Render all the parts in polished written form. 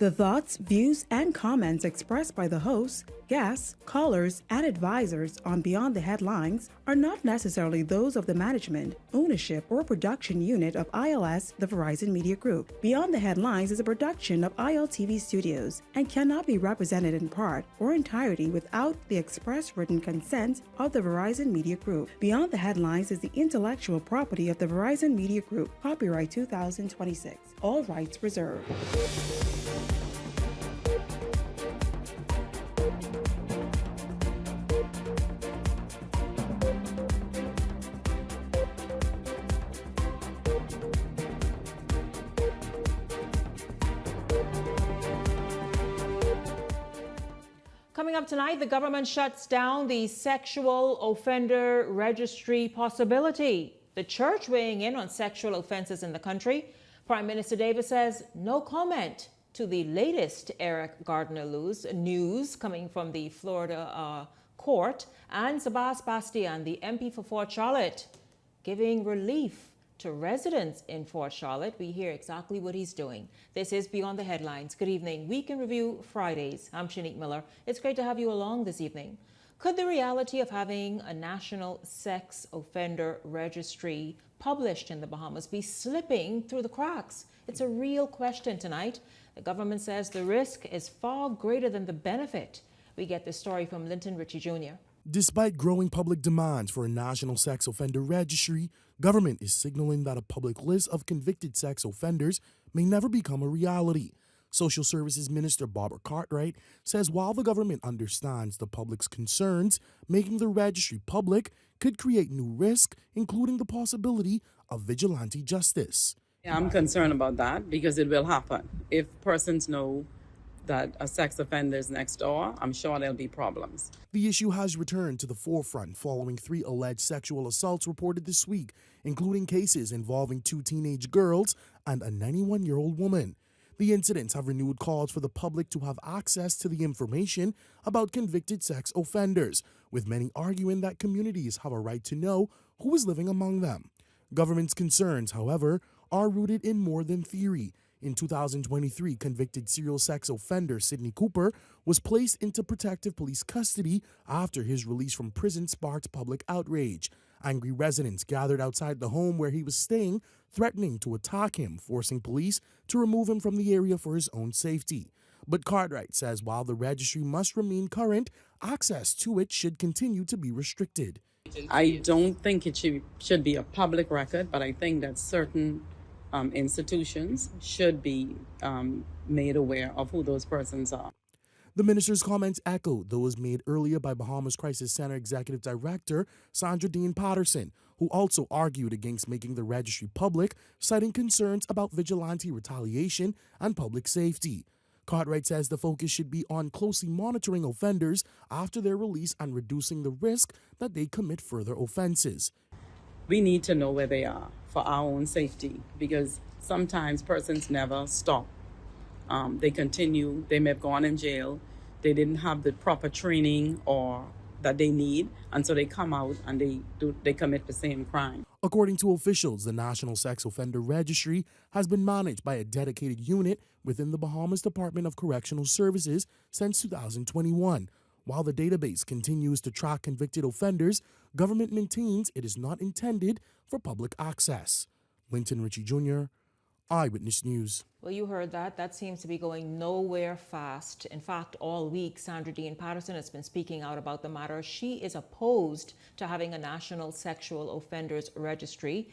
The thoughts, views, and comments expressed by the hosts, guests, callers, and advisors on Beyond the Headlines are not necessarily those of the management, ownership, or production unit of ILS, the Verizon Media Group. Beyond the Headlines is a production of ILTV Studios and cannot be represented in part or entirety without the express written consent of the Verizon Media Group. Beyond the Headlines is the intellectual property of the Verizon Media Group. Copyright 2026. All rights reserved. Coming up tonight, the government shuts down the sexual offender registry possibility. The church weighing in on sexual offenses in the country. Prime Minister Davis says no comment to the latest Eric Gardner news coming from the Florida court. And Sabas Bastian, the MP for Fort Charlotte, giving relief to residents in Fort Charlotte. We hear exactly what he's doing. This is Beyond the Headlines. Good evening. Week in Review Fridays. I'm Shanique Miller. It's great to have you along this evening. Could the reality of having a national sex offender registry published in the Bahamas be slipping through the cracks? It's a real question tonight. The government says the risk is far greater than the benefit. We get this story from Linton Ritchie Jr. Despite growing public demands for a national sex offender registry, government is signaling that a public list of convicted sex offenders may never become a reality. Social Services Minister Barbara Cartwright says while the government understands the public's concerns, making the registry public could create new risk, including the possibility of vigilante justice. Yeah, I'm concerned about that because it will happen. If persons know that a sex offender is next door, I'm sure there'll be problems. The issue has returned to the forefront following 3 alleged sexual assaults reported this week, including cases involving 2 teenage girls and a 91-year-old woman. The incidents have renewed calls for the public to have access to the information about convicted sex offenders, with many arguing that communities have a right to know who is living among them. Government's concerns, however, are rooted in more than theory. In 2023, convicted serial sex offender Sidney Cooper was placed into protective police custody after his release from prison sparked public outrage. Angry residents gathered outside the home where he was staying, threatening to attack him, forcing police to remove him from the area for his own safety. But Cartwright says while the registry must remain current, access to it should continue to be restricted. I don't think it should be a public record, but I think that certain institutions should be made aware of who those persons are. The minister's comments echoed those made earlier by Bahamas Crisis Center Executive Director Sandra Dean Patterson, who also argued against making the registry public, citing concerns about vigilante retaliation and public safety. Cartwright says the focus should be on closely monitoring offenders after their release and reducing the risk that they commit further offenses. We need to know where they are for our own safety because sometimes persons never stop. They continue, they may have gone in jail, they didn't have the proper training or that they need, and so they come out and they commit the same crime. According to officials, the National Sex Offender Registry has been managed by a dedicated unit within the Bahamas Department of Correctional Services since 2021. While the database continues to track convicted offenders, government maintains it is not intended for public access. Linton Ritchie Jr., Eyewitness News. Well, you heard that. That seems to be going nowhere fast. In fact, all week, Sandra Dean Patterson has been speaking out about the matter. She is opposed to having a national sexual offenders registry,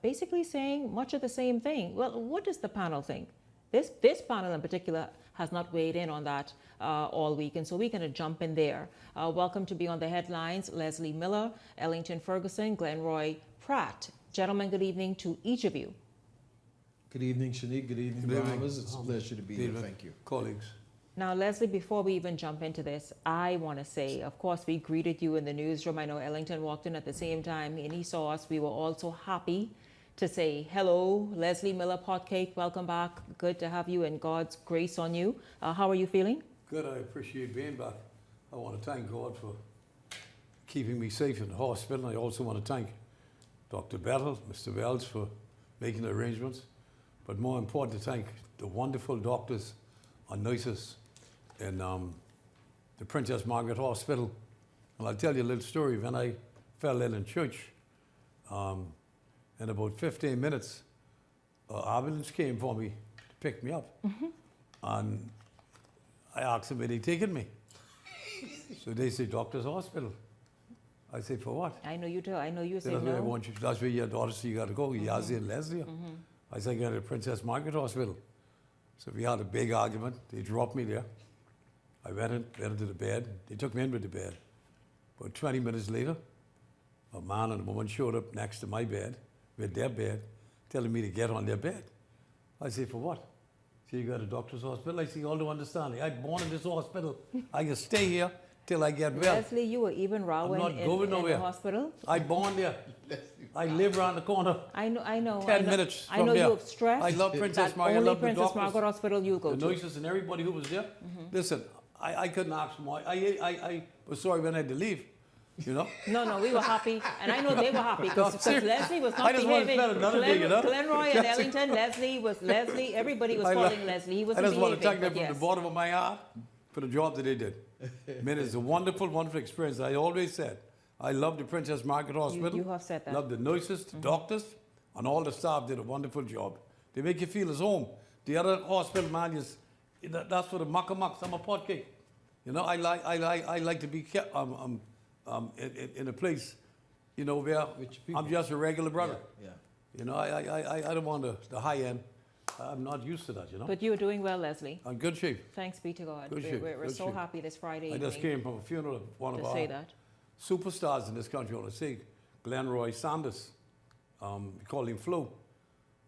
basically saying much of the same thing. Well, what does the panel think? This panel in particular has not weighed in on that all week, and so we're going to jump in there. Welcome to Beyond the Headlines, Leslie Miller, Ellington Ferguson, Glenroy Pratt. Gentlemen, good evening to each of you. Good evening, Shanique. Good evening, Bahamas. It's a pleasure to be here. Thank you. Colleagues. Now, Leslie, before we even jump into this, I want to say, of course, we greeted you in the newsroom. I know Ellington walked in at the same time and he saw us. We were all so happy to say hello, Leslie Miller Potcake. Welcome back. Good to have you and God's grace on you. How are you feeling? Good. I appreciate being back. I want to thank God for keeping me safe in the hospital. I also want to thank Dr. Bettel, Mr. Wells for making the arrangements. But more important, to thank the wonderful doctors on nurses in the Princess Margaret Hospital. And I'll tell you a little story. When I fell in church, in about 15 minutes, an ambulance came for me to pick me up. And I asked them where they taken me. So they say, Doctor's Hospital. I say, for what? I know you do. I know you say That's where I no. want you. That's where your daughter said you got to go. Yazzie and Leslie. I said, I got to Princess Margaret Hospital. So we had a big argument. They dropped me there. I went into the bed. They took me in with the bed. But 20 minutes later, a man and a woman showed up next to my bed, with their bed, telling me to get on their bed. I say, for what? So you got a doctor's hospital? I say, all don't understand. I'm born in this hospital. I can stay here till I get well. Leslie, you were even rowing not going in the nowhere. hospital. I born there. I live around the corner. I know. 10 minutes I from know there. you have stressed. I love Princess that Margaret. I only love the Princess doctors, Margaret Hospital you go the to. nurses and everybody who was there. Listen, I couldn't ask more. I was sorry when I had to leave. You know? No, we were happy, and I know they were happy because Leslie was I not just want to behaving. spend another day, you know? Glenroy and Ellington, Leslie, everybody was calling Leslie. He I wasn't just want to behaving. thank them from the bottom of my heart for the job that they did. I mean, it's a wonderful, wonderful experience. I always said, I love the Princess Margaret Hospital. You have said that. Love the nurses, the doctors, and all the staff did a wonderful job. They make you feel as home. The other hospital man is, that's for the muckamucks. I'm a pot cake. You know, I like to be kept in a place, you know, where I'm just a regular brother. Yeah. You know, I don't want the high end. I'm not used to that, you know. But you're doing well, Leslie. I'm good shape. Thanks be to God. Good shape, We're good so shape. happy this Friday I evening just came from a funeral of one of to our say that. superstars in this country, I want to say, Glenroy Sanders. We call him Flo,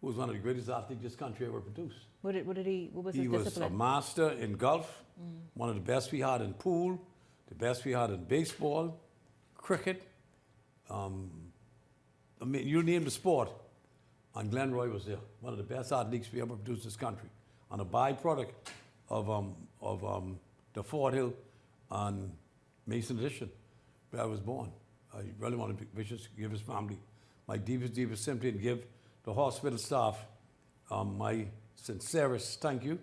who was one of the greatest athletes this country ever produced. What was He his was discipline? a master in golf, one of the best we had in pool, the best we had in baseball, cricket. I mean, you name the sport, and Glenroy was there. One of the best athletes we ever produced in this country. And a byproduct of the Fort Hill and Mason Addition, where I was born. I really want to give his family my deepest sympathy and give the hospital staff my sincerest thank you,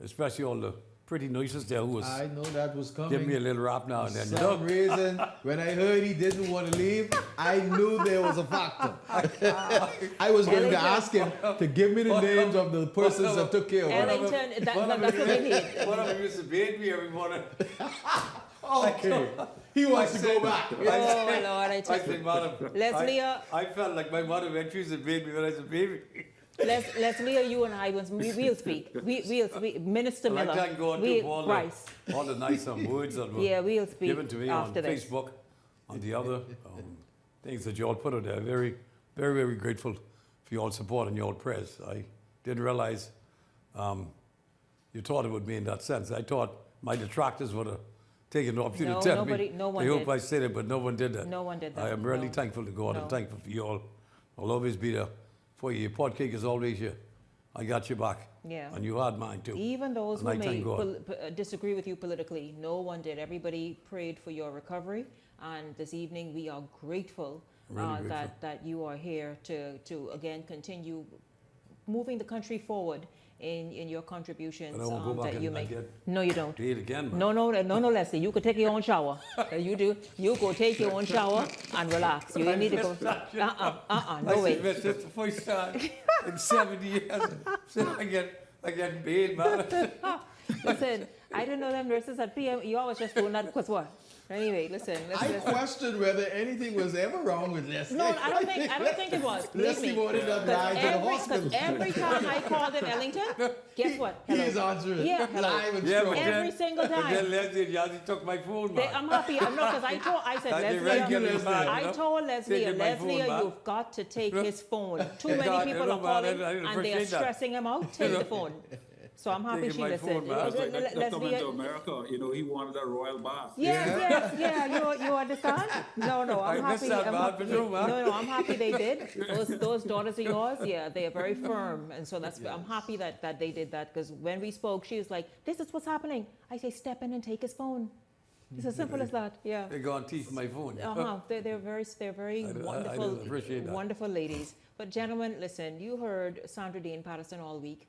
especially all the pretty nurses there who was I know that was coming. giving me a little rap now and For then. some reason, when I heard he didn't want to leave, I knew there was a factor. I was going to ask him to give me the names of the persons that took care of him. Ellington, that's what we need. One of them used to bathe me every morning. Okay. He wants to go back. Oh, my Lord, I I tell you. said, Madam, Leslie, I felt like my mother went through and bathed me when I was a baby. Leslie, you and I, we'll speak. We'll speak. Minister I Miller. thank God We'll, for all the nice words that were we'll speak given to me on after this. Facebook and the other things that you all put out there. Very, very, very grateful for your support and your prayers. I didn't realize you thought it would be in that sense. I thought my detractors would have taken the opportunity to tell me. No one I did. hope I said it, but no one did that. No one did that. I am really No. thankful to God and thankful for you all. I'll always be there for you. Your pod cake is always here. I got your back. Yeah. And you had mine too. Even those And who I may thank God. disagree with you politically, no one did. Everybody prayed for your recovery. And this evening, we are grateful, Really grateful. that you are here to again continue moving the country forward in your contributions But I won't go back that you and make. get No, you don't. paid again, man. No, Leslie. You could take your own shower. You do. You go take your own shower and relax. You need to go. No way. It's the first time in 70 years. So I get paid, man. Listen, I didn't know them nurses at PM. You always just doing that because what? Anyway, listen. I questioned whether anything was ever wrong with Leslie. No, I don't think it was. Believe Leslie me. wanted that ride to the hospital. Because every time I called in Ellington, guess what? He is answering Yeah, hello. live and Yeah, strong. but Every then, single but time. then Leslie and Yazzie took my phone, man. I'm happy. No, because I said, They Leslie, regularly mad, I you know? told Leslie, Taking my phone, man. you've got to take his phone. Too Yeah, many God, people you know, are man, calling I didn't and they are appreciate that. stressing him out. Take the phone. So I'm happy Taking she my listened. phone, man. That coming to America, you know, he wanted a royal bath. Yes, you understand? No, I'm I happy. missed that, man, for you, man. No, I'm happy they did. Those daughters of yours, yeah, they are very firm, and so I'm happy that they did that, because when we spoke, she was like, "This is what's happening." I say, "Step in and take his phone." It's as simple as that. Yeah. They go and teeth my phone. They're very I wonderful, don't appreciate that. wonderful ladies. But gentlemen, listen, you heard Sandra Dean Patterson all week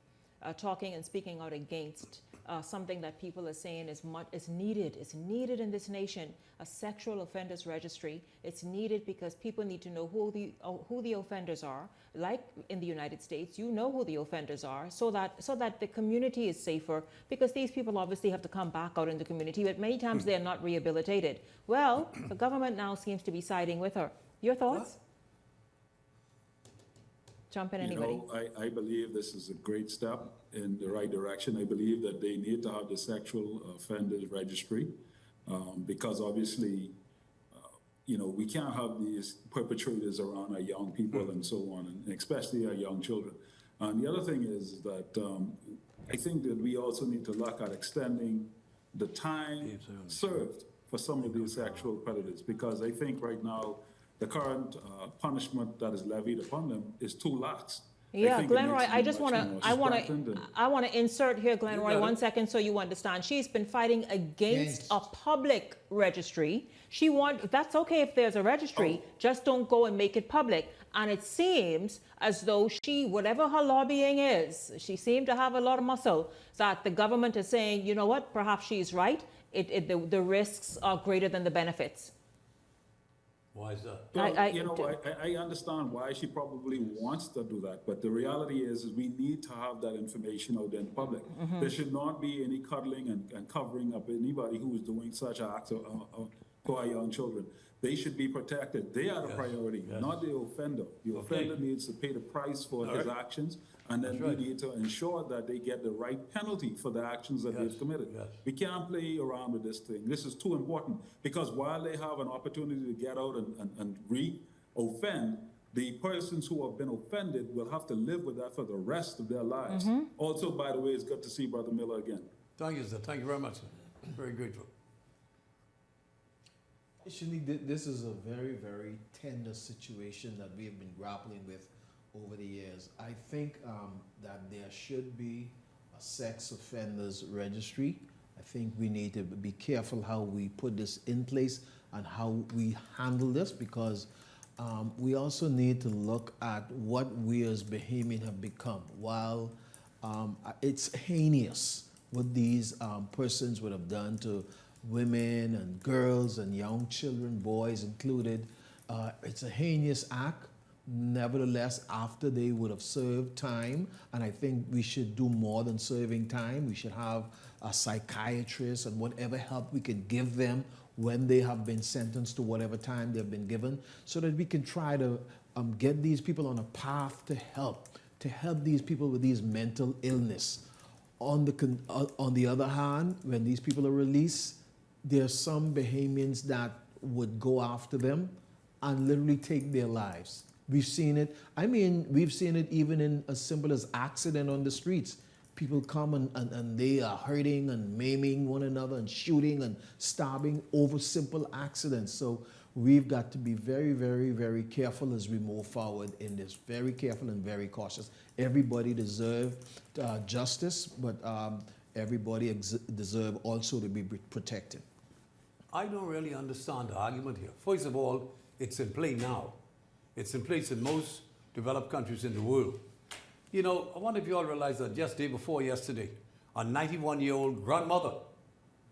talking and speaking out against something that people are saying is needed. It's needed in this nation, a sexual offenders registry. It's needed because people need to know who the offenders are. Like in the United States, you know who the offenders are, so that the community is safer, because these people obviously have to come back out in the community, but many times they're not rehabilitated. Well, the government now seems to be siding with her. Your thoughts? Jump in, anybody. You know, I believe this is a great step in the right direction. I believe that they need to have the sexual offenders registry, because obviously, you know, we can't have these perpetrators around our young people and so on, and especially our young children. And the other thing is that I think that we also need to look at extending the time served for some of these sexual predators, because I think right now the current punishment that is levied upon them is too lax. Yeah, Glenroy, I want to insert here, Glenroy, 1 second so you understand. She's been fighting against a public registry. That's okay if there's a registry, just don't go and make it public. And it seems as though whatever her lobbying is, she seemed to have a lot of muscle, that the government is saying, you know what, perhaps she's right. The risks are greater than the benefits. Why is that? Well, I understand why she probably wants to do that, but the reality is we need to have that information out there in the public. There should not be any cuddling and covering up anybody who is doing such acts to our young children. They should be protected. They are the priority, not the offender. The offender needs to pay the price for his actions, and then we need to ensure that they get the right penalty for the actions that they've committed. We can't play around with this thing. This is too important, because while they have an opportunity to get out and re-offend, the persons who have been offended will have to live with that for the rest of their lives. Also, by the way, it's good to see Brother Miller again. Thank you, sir. Thank you very much, sir. Very grateful. Shanique, this is a very, very tender situation that we have been grappling with over the years. I think that there should be a sex offenders registry. I think we need to be careful how we put this in place and how we handle this, because we also need to look at what we as Bahamian have become. While it's heinous what these persons would have done to women and girls and young children, boys included, it's a heinous act. Nevertheless, after they would have served time, and I think we should do more than serving time, we should have a psychiatrist and whatever help we can give them when they have been sentenced to whatever time they've been given, so that we can try to get these people on a path to help these people with these mental illness. On the other hand, when these people are released, there are some Bahamians that would go after them and literally take their lives. We've seen it. I mean, we've seen it even in as simple as accident on the streets. People come and they are hurting and maiming one another and shooting and stabbing over simple accidents. So we've got to be very, very, very careful as we move forward in this. Very careful and very cautious. Everybody deserves justice, but everybody deserves also to be protected. I don't really understand the argument here. First of all, it's in play now. It's in place in most developed countries in the world. You know, I wonder if you all realize that just day before yesterday, a 91-year-old grandmother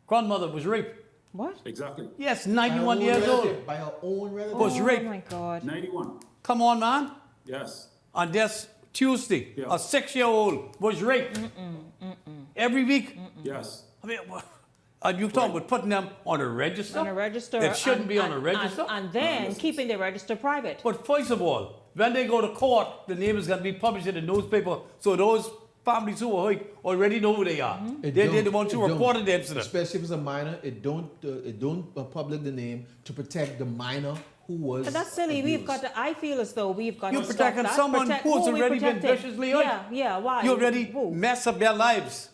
was raped. What? Exactly. Yes, 91 years old. By her own relative. Was raped. Oh my God. 91. Come on, man. Yes. And just Tuesday, a 6-year-old was raped. Every week. Yes. I mean, and you talk about putting them on a register? On a register. It shouldn't be on a register. And then keeping the register private. But first of all, when they go to court, the name is going to be published in the newspaper, so those families who are hurt already know who they are. They're the ones who reported the incident. Especially if it's a minor, it don't publish the name to protect the minor who was. But that's silly. abused. We've got to. I feel as though we've got You're to stop protecting that. someone who's already been viciously hurt. Yeah. Why? You already mess up their lives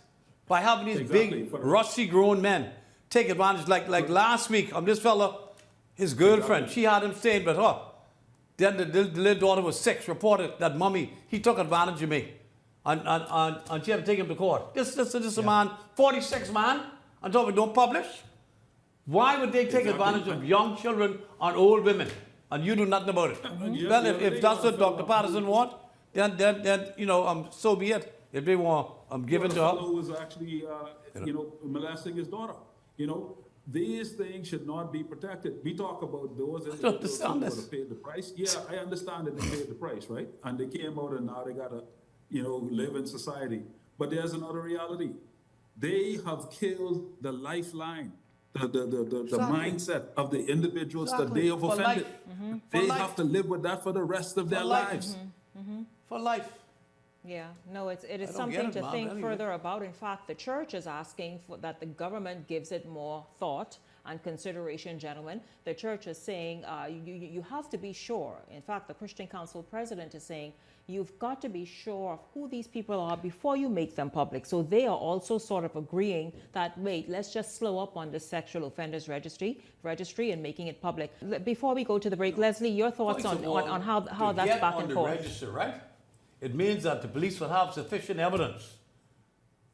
by having these big, rusty grown men take advantage. Like last week, this fella, his girlfriend, she had him staying with her. Then the little daughter was 6, reported that mommy, he took advantage of me. And she had to take him to court. This is a man, 46 man, and so we don't publish. Why would they take advantage of young children and old women? And you do nothing about it. Well, if that's what Dr. Patterson wants, then so be it. if they want, I'm giving the to fellow her. who was actually, molesting his daughter. These things should not be protected. We talk about those individuals who understand would this. have paid the price. Yeah, I understand that they paid the price, right? And they came out and now they gotta, live in society. But there's another reality. They have killed the lifeline, the mindset of the individuals that they have For offended. life. They For have life. to live with that for the rest of their For life. lives. For life. Yeah, no, it is I don't get something it, to Mom, think anyway. further about. In fact, the church is asking that the government gives it more thought and consideration, gentlemen. The church is saying you have to be sure. In fact, the Christian Council president is saying you've got to be sure of who these people are before you make them public. So they are also sort of agreeing that, wait, let's just slow up on the sexual offenders registry and making it public. Before we go to the break, Leslie, your thoughts First on of all, how to that's get back on and the forth. register, right? It means that the police will have sufficient evidence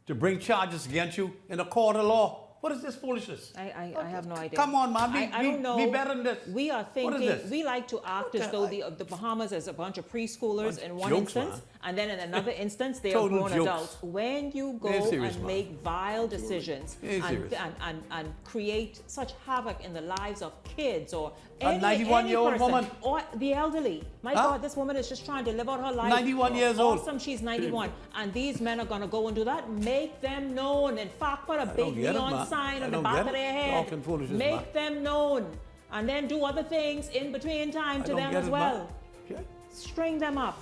to bring charges against you in a court of law. What is this foolishness? I have no idea. Come on, man. I don't know. Be better than this. We are What is thinking, this? we like to act as though the Bahamas is a bunch of preschoolers in one jokes, instance, man. and then in another instance, they are Total grown jokes. adults. When you go Very serious, and man. make vile decisions Very serious. and create such havoc in the lives of kids or A any 91-year-old person, woman. or the elderly. My Huh? God, this woman is just trying to live out her life. 91 years old. Awesome, she's 91. And these men are going to go and do that. Make them known. In fact, put a don't big get it, neon man. sign I on the don't back get of it. their head. Talking foolishness, Make man. them known. And then do other things in between time to them as well. Okay. String them up.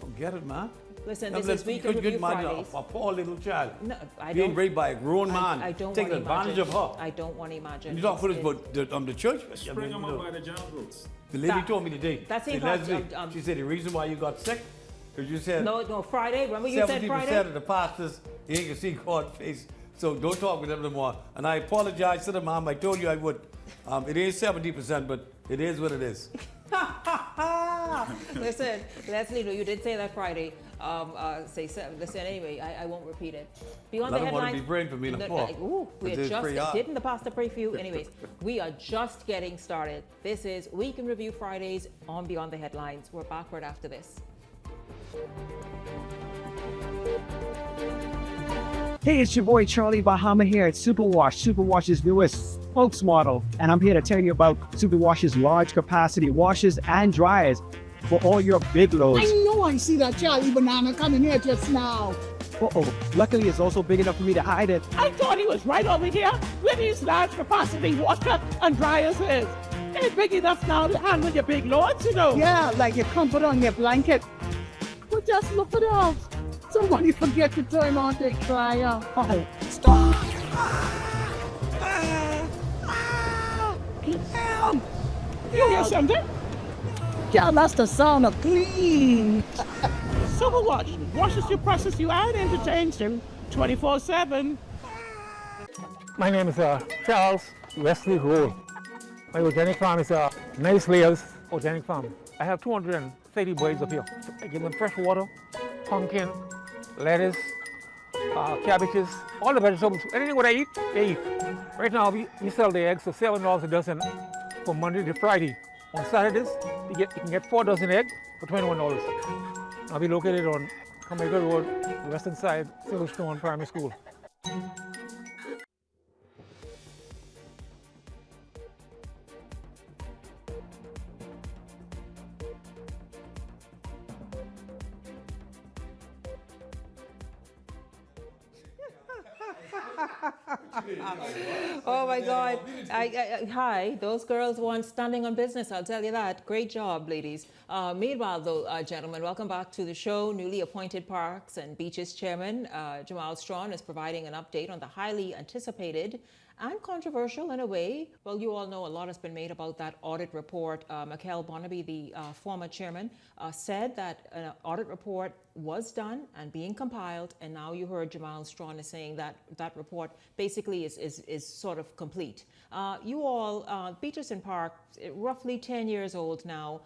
Don't get it, man. Listen, Now, this is Week in could you Review imagine Fridays. a poor little child No, I being don't. raped by a grown man, I don't taking want to advantage imagine. of her? I don't want to imagine. You talk for this, It's- but the church. Spring them up by the genitals. The lady That- told me today. that's say, in fact, Leslie, she said the reason why you got sick because you said No, Friday. Remember you said 70% Friday? of the pastors you ain't gonna see God's face. So don't talk with them no more. And I apologize to the mom. I told you I would. It is 70%, but it is what it is. Listen, Leslie, no, you did say that Friday. Listen, anyway, I won't repeat it. Beyond Let the them wanna headlines. be praying for me no more. We It are is just, pretty hard. didn't the pastor pray for you? Anyways, we are just getting started. This is Week in Review Fridays on Beyond the Headlines. We're back right after this. Hey, it's your boy Charlie Bahama here at Superwash, Superwash's newest spokesmodel. And I'm here to tell you about Superwash's large capacity washers and dryers for all your big loads. I know I see that Charlie Banana coming here just now. Uh-oh. Luckily, it's also big enough for me to hide it. I thought he was right over here where these large capacity washer and dryers is. They're big enough now to handle your big loads, you know. Yeah, like your comfort on your blanket. But just look at us. Somebody forget to turn on the dryer. Oh, stop! Help! You hear something? Yeah, that's the sound of clean. Superwash washes you, presses you, and entertains you 24/7. My name is Charles Wesley Hole. My organic farm is Nice Layers Organic Farm. I have 230 birds up here. I give them fresh water, pumpkin, lettuce, cabbages, all the vegetables. Anything what I eat, they eat. Right now we sell the eggs for $7 a dozen from Monday to Friday. On Saturdays, you can get 4 dozen eggs for $21. I'll be located on Jamaica Road, the western side, Silverstone Primary School. Oh my God. Hi, those girls weren't standing on business, I'll tell you that. Great job, ladies. Meanwhile, though, gentlemen, welcome back to the show. Newly appointed Parks and Beaches Chairman Jamal Strawn is providing an update on the highly anticipated and controversial in a way. Well, you all know a lot has been made about that audit report. Mikhail Bonnaby, the former chairman, said that an audit report was done and being compiled, and now you heard Jamal Strawn is saying that that report basically is sort of complete. You all, Beaches and Park, roughly 10 years old now,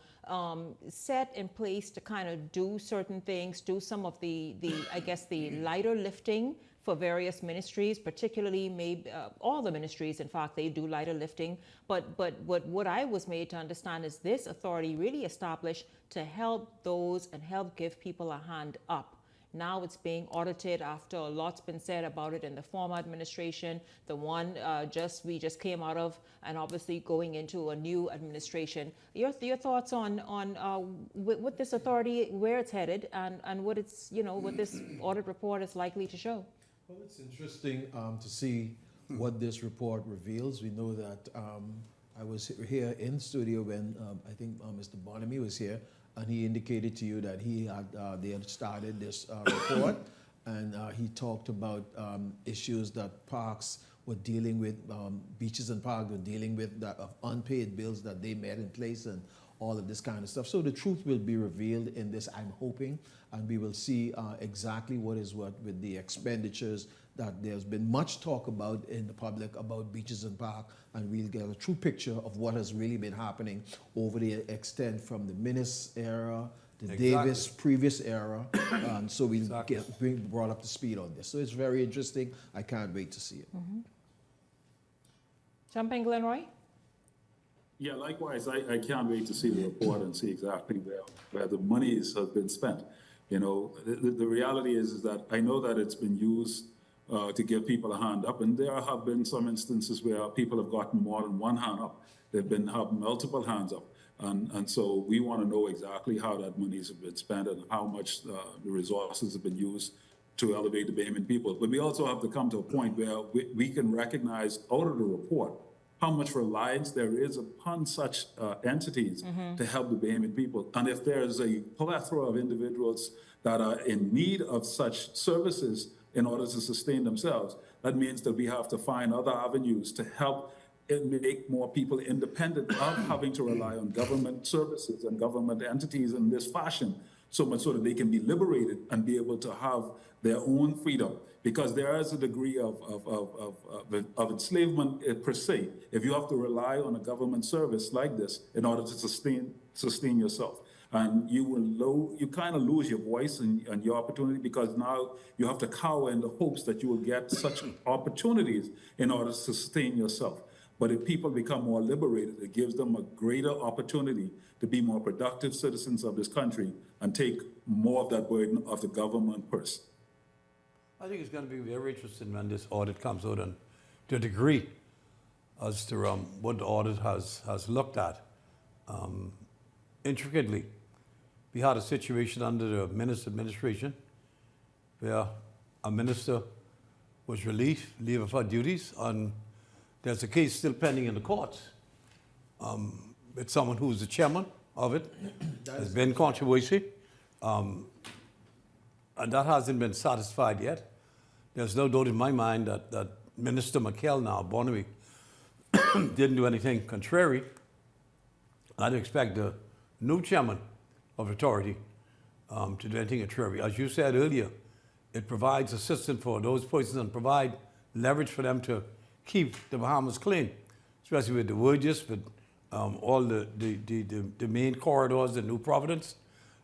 set in place to kind of do certain things, do some of the I guess, the lighter lifting for various ministries, particularly maybe all the ministries, in fact, they do lighter lifting. But what I was made to understand is this authority really established to help those and help give people a hand up Now it's being audited after a lot's been said about it in the former administration, the one we just came out of, and obviously going into a new administration. Your thoughts on what this authority, where it's headed, and what it's, what this audit report is likely to show? Well, it's interesting to see what this report reveals. We know that I was here in studio when I think Mr. Bonamy was here, and he indicated to you that they had started this report, and he talked about issues that parks were dealing with, beaches and parks were dealing with, that of unpaid bills that they made in place and all of this kind of stuff. So the truth will be revealed in this, I'm hoping, and we will see exactly what is what with the expenditures that there's been much talk about in the public about beaches and parks, and we'll get a true picture of what has really been happening over the extent from the Minnis era, the Davis previous era, and so we'll be brought up to speed on this. So it's very interesting. I can't wait to see it. Jumping, Glenroy? Yeah, likewise, I can't wait to see the report and see exactly where the monies have been spent. The reality is that I know that it's been used to give people a hand up, and there have been some instances where people have gotten more than one hand up. They've have multiple hands up, and so we want to know exactly how that monies have been spent and how much the resources have been used to elevate the Bahamian people. But we also have to come to a point where we can recognize out of the report how much reliance there is upon such entities to help the Bahamian people. And if there's a plethora of individuals that are in need of such services in order to sustain themselves, that means that we have to find other avenues to help make more people independent of having to rely on government services and government entities in this fashion, so that they can be liberated and be able to have their own freedom. Because there is a degree of enslavement per se, if you have to rely on a government service like this in order to sustain yourself. And you kind of lose your voice and your opportunity, because now you have to cower in the hopes that you will get such opportunities in order to sustain yourself. But if people become more liberated, it gives them a greater opportunity to be more productive citizens of this country and take more of that burden of the government purse. I think it's going to be very interesting when this audit comes out, and to a degree as to what the audit has looked at intricately. We had a situation under the Minnis administration where a minister was relieved, leave of her duties, and there's a case still pending in the courts with someone who's the chairman of it. There's been controversy, and that hasn't been satisfied yet. There's no doubt in my mind that Minister McKell now, Bonamy, didn't do anything contrary. I'd expect the new chairman of authority to do anything contrary. As you said earlier, it provides assistance for those persons and provide leverage for them to keep the Bahamas clean, especially with the Wurgis, with all the main corridors in New Providence,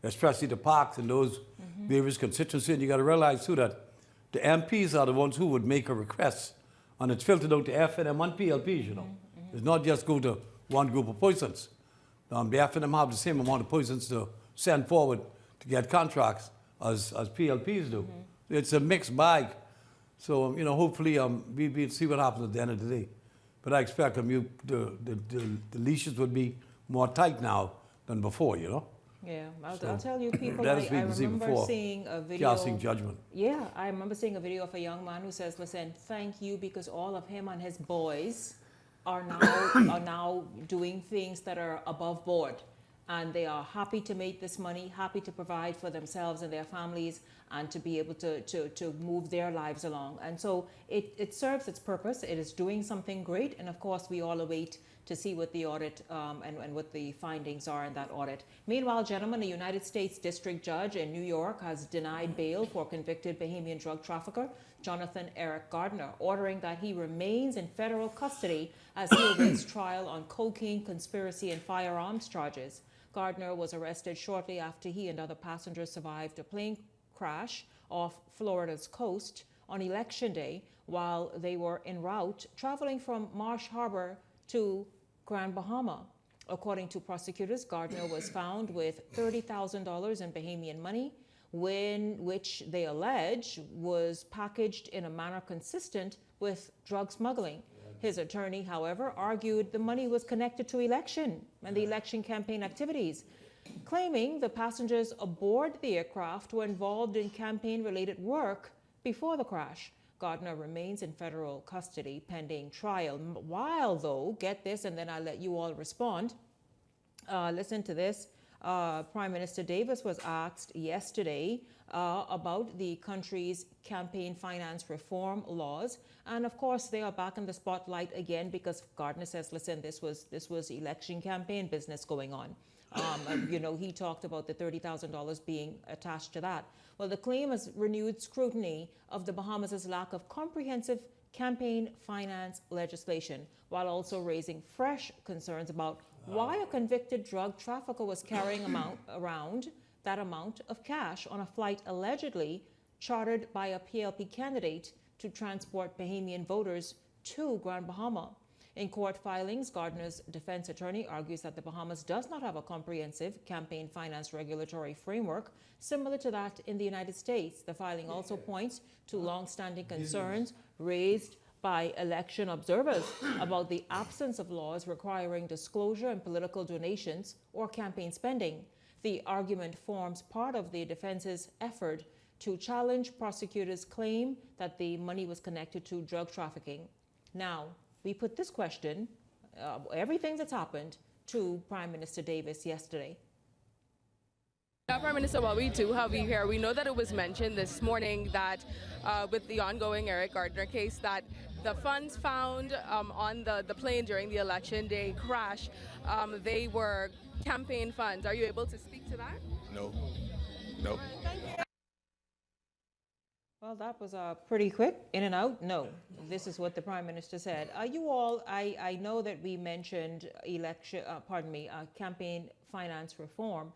especially the parks and those various constituencies. And you got to realize too that the MPs are the ones who would make a request, and it's filtered out to FNM and PLPs, It's not just go to one group of persons. The FNM have the same amount of persons to send forward to get contracts as PLPs do. It's a mixed bag. So, hopefully we'll see what happens at the end of the day. But I expect the leashes would be more tight now than before, Yeah, I'll tell you, people, that I has been remember seeing a video. Casting judgment. Yeah, I remember seeing a video of a young man who says, listen, thank you, because all of him and his boys are now doing things that are above board. And they are happy to make this money, happy to provide for themselves and their families, and to be able to move their lives along. And so it serves its purpose. It is doing something great. And of course, we all await to see what the audit and what the findings are in that audit. Meanwhile, gentlemen, a United States District Judge in New York has denied bail for convicted Bahamian drug trafficker Jonathan Eric Gardner, ordering that he remains in federal custody as he awaits trial on cocaine, conspiracy, and firearms charges. Gardner was arrested shortly after he and other passengers survived a plane crash off Florida's coast on Election Day while they were en route traveling from Marsh Harbor to Grand Bahama. According to prosecutors, Gardner was found with $30,000 in Bahamian money, which they allege was packaged in a manner consistent with drug smuggling. His attorney, however, argued the money was connected to election and the election campaign activities, claiming the passengers aboard the aircraft were involved in campaign-related work before the crash. Gardner remains in federal custody pending trial. While, though, get this, and then I'll let you all respond. Listen to this. Prime Minister Davis was asked yesterday about the country's campaign finance reform laws. And of course, they are back in the spotlight again because Gardner says, listen, this was election campaign business going on. He talked about the $30,000 being attached to that. Well, the claim has renewed scrutiny of the Bahamas' lack of comprehensive campaign finance legislation, while also raising fresh concerns about why a convicted drug trafficker was carrying around that amount of cash on a flight allegedly chartered by a PLP candidate to transport Bahamian voters to Grand Bahama. In court filings, Gardner's defense attorney argues that the Bahamas does not have a comprehensive campaign finance regulatory framework similar to that in the United States. The filing also points to long-standing concerns raised by election observers about the absence of laws requiring disclosure in political donations or campaign spending. The argument forms part of the defense's effort to challenge prosecutors' claim that the money was connected to drug trafficking. Now, we put this question, everything that's happened, to Prime Minister Davis yesterday. Prime Minister, what we do have you here, we know that it was mentioned this morning that with the ongoing Eric Gardner case, that the funds found on the plane during the election day crash, they were campaign funds. Are you able to speak to that? No. Well, that was pretty quick, in and out. No, this is what the Prime Minister said. You all, I know that we mentioned campaign finance reform.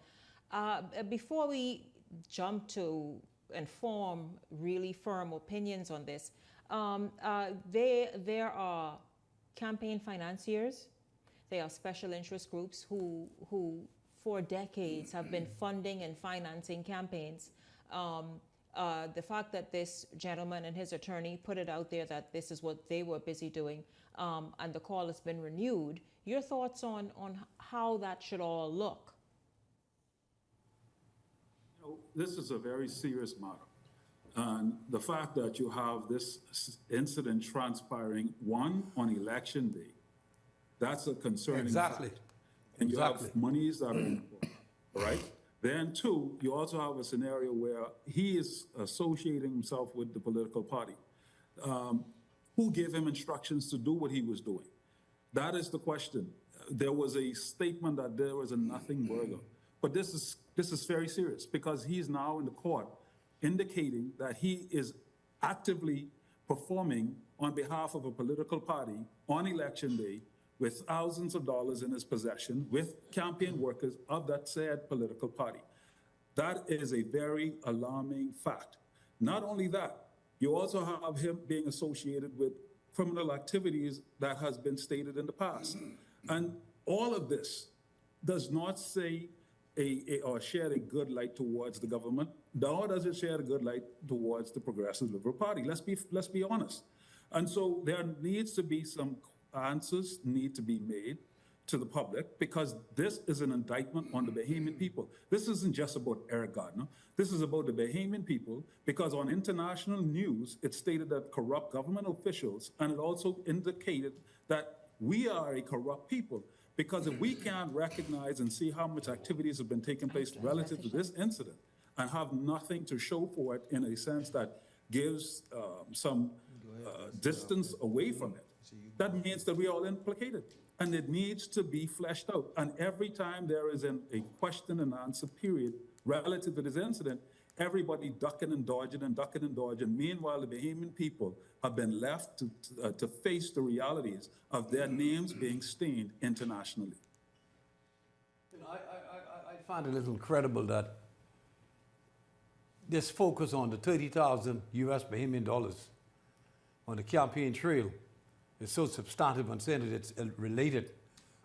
Before we jump to and form really firm opinions on this, there are campaign financiers. There are special interest groups who for decades have been funding and financing campaigns. The fact that this gentleman and his attorney put it out there that this is what they were busy doing, and the call has been renewed. Your thoughts on how that should all look? This is a very serious matter. And the fact that you have this incident transpiring, one, on election day, that's a concerning fact. And you have monies that are involved, right? Then two, you also have a scenario where he is associating himself with the political party. Who gave him instructions to do what he was doing? That is the question. There was a statement that there was a nothing burger. But this is very serious because he is now in the court indicating that he is actively performing on behalf of a political party on election day with thousands of dollars in his possession with campaign workers of that said political party. That is a very alarming fact. Not only that, you also have him being associated with criminal activities that has been stated in the past. And all of this does not say or shed a good light towards the government, nor does it shed a good light towards the Progressive Liberal Party. Let's be honest. And so there needs to be some answers need to be made to the public because this is an indictment on the Bahamian people. This isn't just about Eric Gardner. This is about the Bahamian people because on international news, it stated that corrupt government officials, and it also indicated that we are a corrupt people. Because if we can't recognize and see how much activities have been taking place relative to this incident and have nothing to show for it in a sense that gives some distance away from it, that means that we are all implicated. And it needs to be fleshed out. And every time there is a question and answer period relative to this incident, everybody ducking and dodging and ducking and dodging. Meanwhile, the Bahamian people have been left to face the realities of their names being stained internationally. I find it a little incredible that this focus on the 30,000 US Bahamian dollars on the campaign trail is so substantive and saying that it's related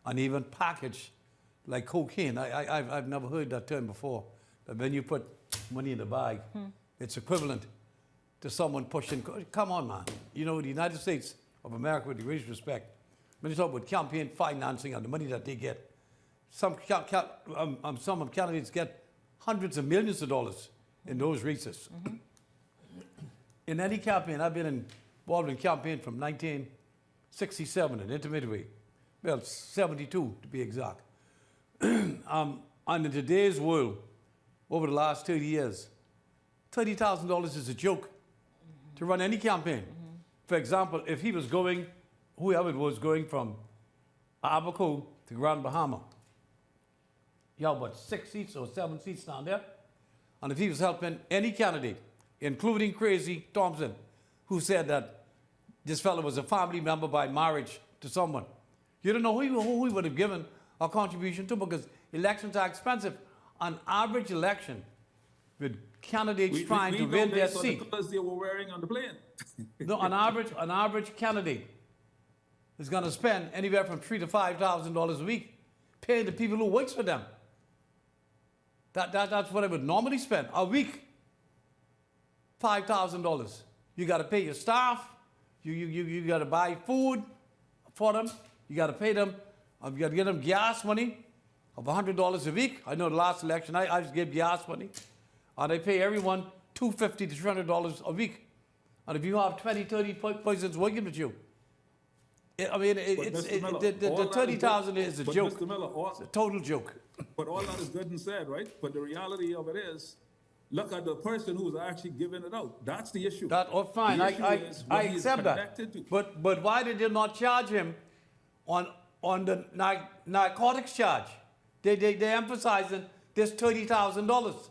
and even packaged like cocaine. I've never heard that term before. But when you put money in the bag. It's equivalent to someone pushing. Come on, man. You know, the United States of America, with the greatest respect, when you talk about campaign financing and the money that they get, some of candidates get hundreds of millions of dollars in those races. In any campaign, I've been involved in campaign from 1967 in intermediate, well, 72 to be exact. And in today's world, over the last 30 years, $30,000 is a joke to run any campaign. For example, if he was going, whoever it was going from Abaco to Grand Bahama, you have what, 6 seats or 7 seats down there? And if he was helping any candidate, including Crazy Thompson, who said that this fellow was a family member by marriage to someone, you don't know who he would have given a contribution to, because elections are expensive. An average election with candidates trying to win their seat. The colors they were wearing on the plane. No, an average candidate is going to spend anywhere from $3,000 to $5,000 a week paying the people who work for them. That's what I would normally spend a week. $5,000. You got to pay your staff. You got to buy food for them. You got to pay them. You got to give them gas money of $100 a week. I know the last election I just gave gas money, and I pay everyone $250 to $300 a week. And if you have 20, 30 persons working with you, the $30,000 is a joke. Mr. Miller, it's a total joke. But all that is good and said, right? But the reality of it is, look at the person who's actually giving it out. That's the issue. Fine, I accept that. But why did they not charge him on the narcotics charge? They emphasizing this $30,000.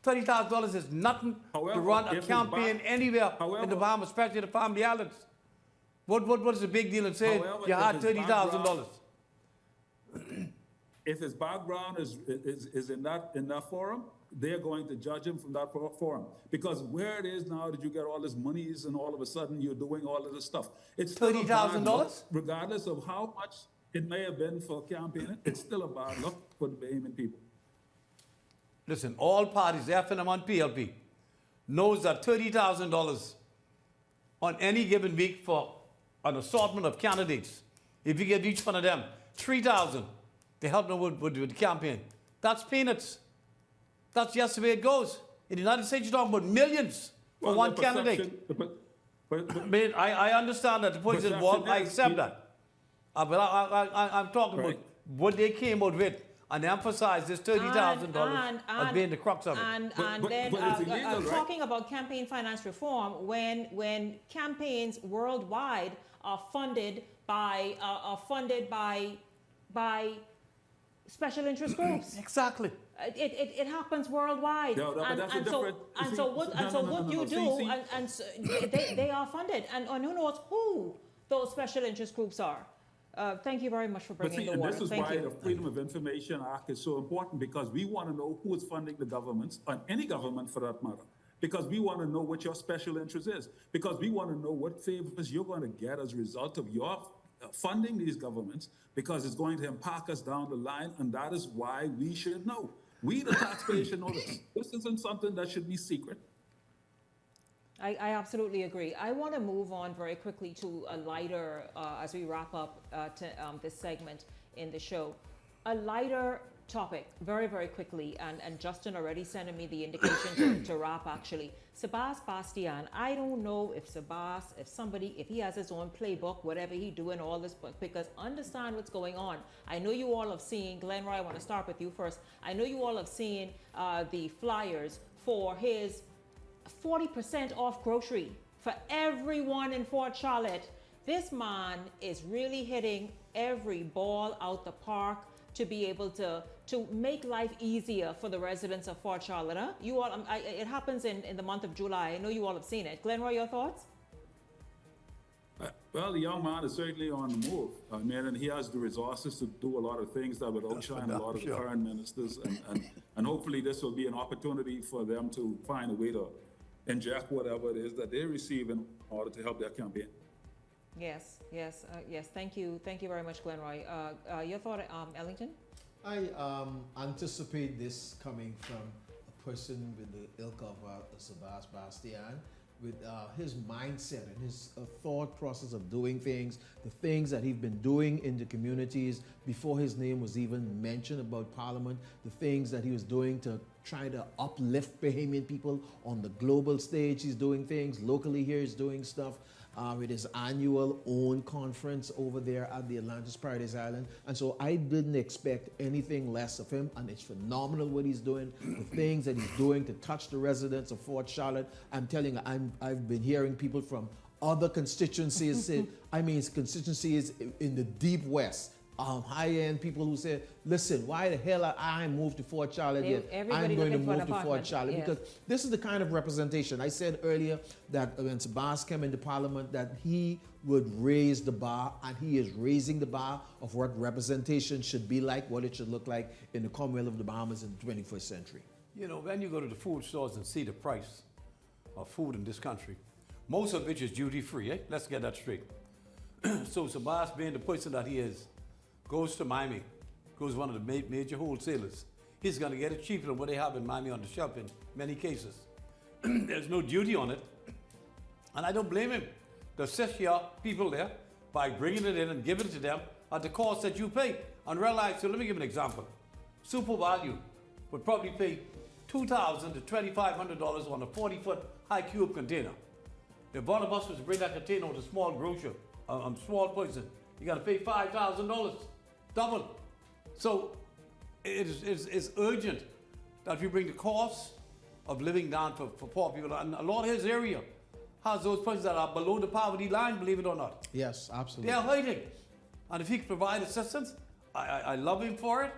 $30,000 is nothing to run a campaign anywhere in the Bahamas, especially the Family Islands. What is the big deal in saying you had $30,000? If his background is in that forum, they're going to judge him from that forum. Because where it is now that you get all this monies and all of a sudden you're doing all of this stuff. It's $30,000? Regardless of how much it may have been for campaigning, it's still a bad look for the Bahamian people. Listen, all parties, FNM and PLP, knows that $30,000 on any given week for an assortment of candidates, if you give each one of them $3,000 to help them with the campaign, that's peanuts. That's just the way it goes. In the United States, you're talking about millions for one candidate. I understand that the police is involved. I accept that. But I'm talking about what they came out with and emphasize this $30,000 as being the crux of it. And then talking about campaign finance reform, when campaigns worldwide are funded by special interest groups. Exactly. It happens worldwide. No, they are funded, and who knows who those special interest groups are. Thank you very much for bringing the water. This is why the Freedom of Information Act is so important, because we want to know who is funding the governments, and any government for that matter, because we want to know what your special interest is, because we want to know what favors you're going to get as a result of your funding these governments, because it's going to impact us down the line, and that is why we should know. We, the taxpayers, should know this. This isn't something that should be secret. I absolutely agree. I want to move on very quickly to a lighter, as we wrap up this segment in the show, a lighter topic very, very quickly. And Justin already sent me the indication to wrap, actually. Sabas Bastian, I don't know if Sabas, if he has his own playbook, whatever he do in all this book, because understand what's going on. I know you all have seen, Glenroy, I want to start with you first. I know you all have seen the flyers for his 40% off grocery for everyone in Fort Charlotte. This man is really hitting every ball out the park to be able to make life easier for the residents of Fort Charlotte. Huh? You all, it happens in the month of July. I know you all have seen it. Glenroy, your thoughts? Well, the young man is certainly on the move. I mean, and he has the resources to do a lot of things that would outshine a lot of the current ministers. And hopefully this will be an opportunity for them to find a way to inject whatever it is that they receive in order to help their campaign. Yes. Thank you very much, Glenroy. Your thought, Ellington? I anticipate this coming from a person with the ilk of Sebastian, with his mindset and his thought process of doing things, the things that he's been doing in the communities before his name was even mentioned about Parliament, the things that he was doing to try to uplift Bahamian people on the global stage. He's doing things locally here. He's doing stuff with his annual own conference over there at the Atlantis Paradise Island. And so I didn't expect anything less of him, and it's phenomenal what he's doing, the things that he's doing to touch the residents of Fort Charlotte. I'm telling you, I've been hearing people from other constituencies say, I mean, constituencies in the deep west, high-end people who say, listen, why the hell I moved to Fort Charlotte yet? I'm going to move to Fort Charlotte. Yes. Because this is the kind of representation. I said earlier that when Sebastian came into Parliament that he would raise the bar, and he is raising the bar of what representation should be like, what it should look like in the Commonwealth of the Bahamas in the 21st century. You know, when you go to the food stores and see the price of food in this country, most of which is duty-free, eh? Let's get that straight. So Sebastian, being the person that he is, goes to Miami, goes one of the major wholesalers. He's going to get it cheaper than what they have in Miami on the shelf in many cases. There's no duty on it. And I don't blame him. The assist people there by bringing it in and giving it to them at the cost that you pay. And realize, so let me give an example. Super Value would probably pay $2,000 to $2,500 on a 40-foot high cube container. If one of us was to bring that container with a small grocer, small person, you got to pay $5,000. Double. So it's urgent that we bring the cost of living down for poor people. And a lot of his area has those persons that are below the poverty line, believe it or not. Yes, absolutely. They are hurting. And if he can provide assistance, I love him for it.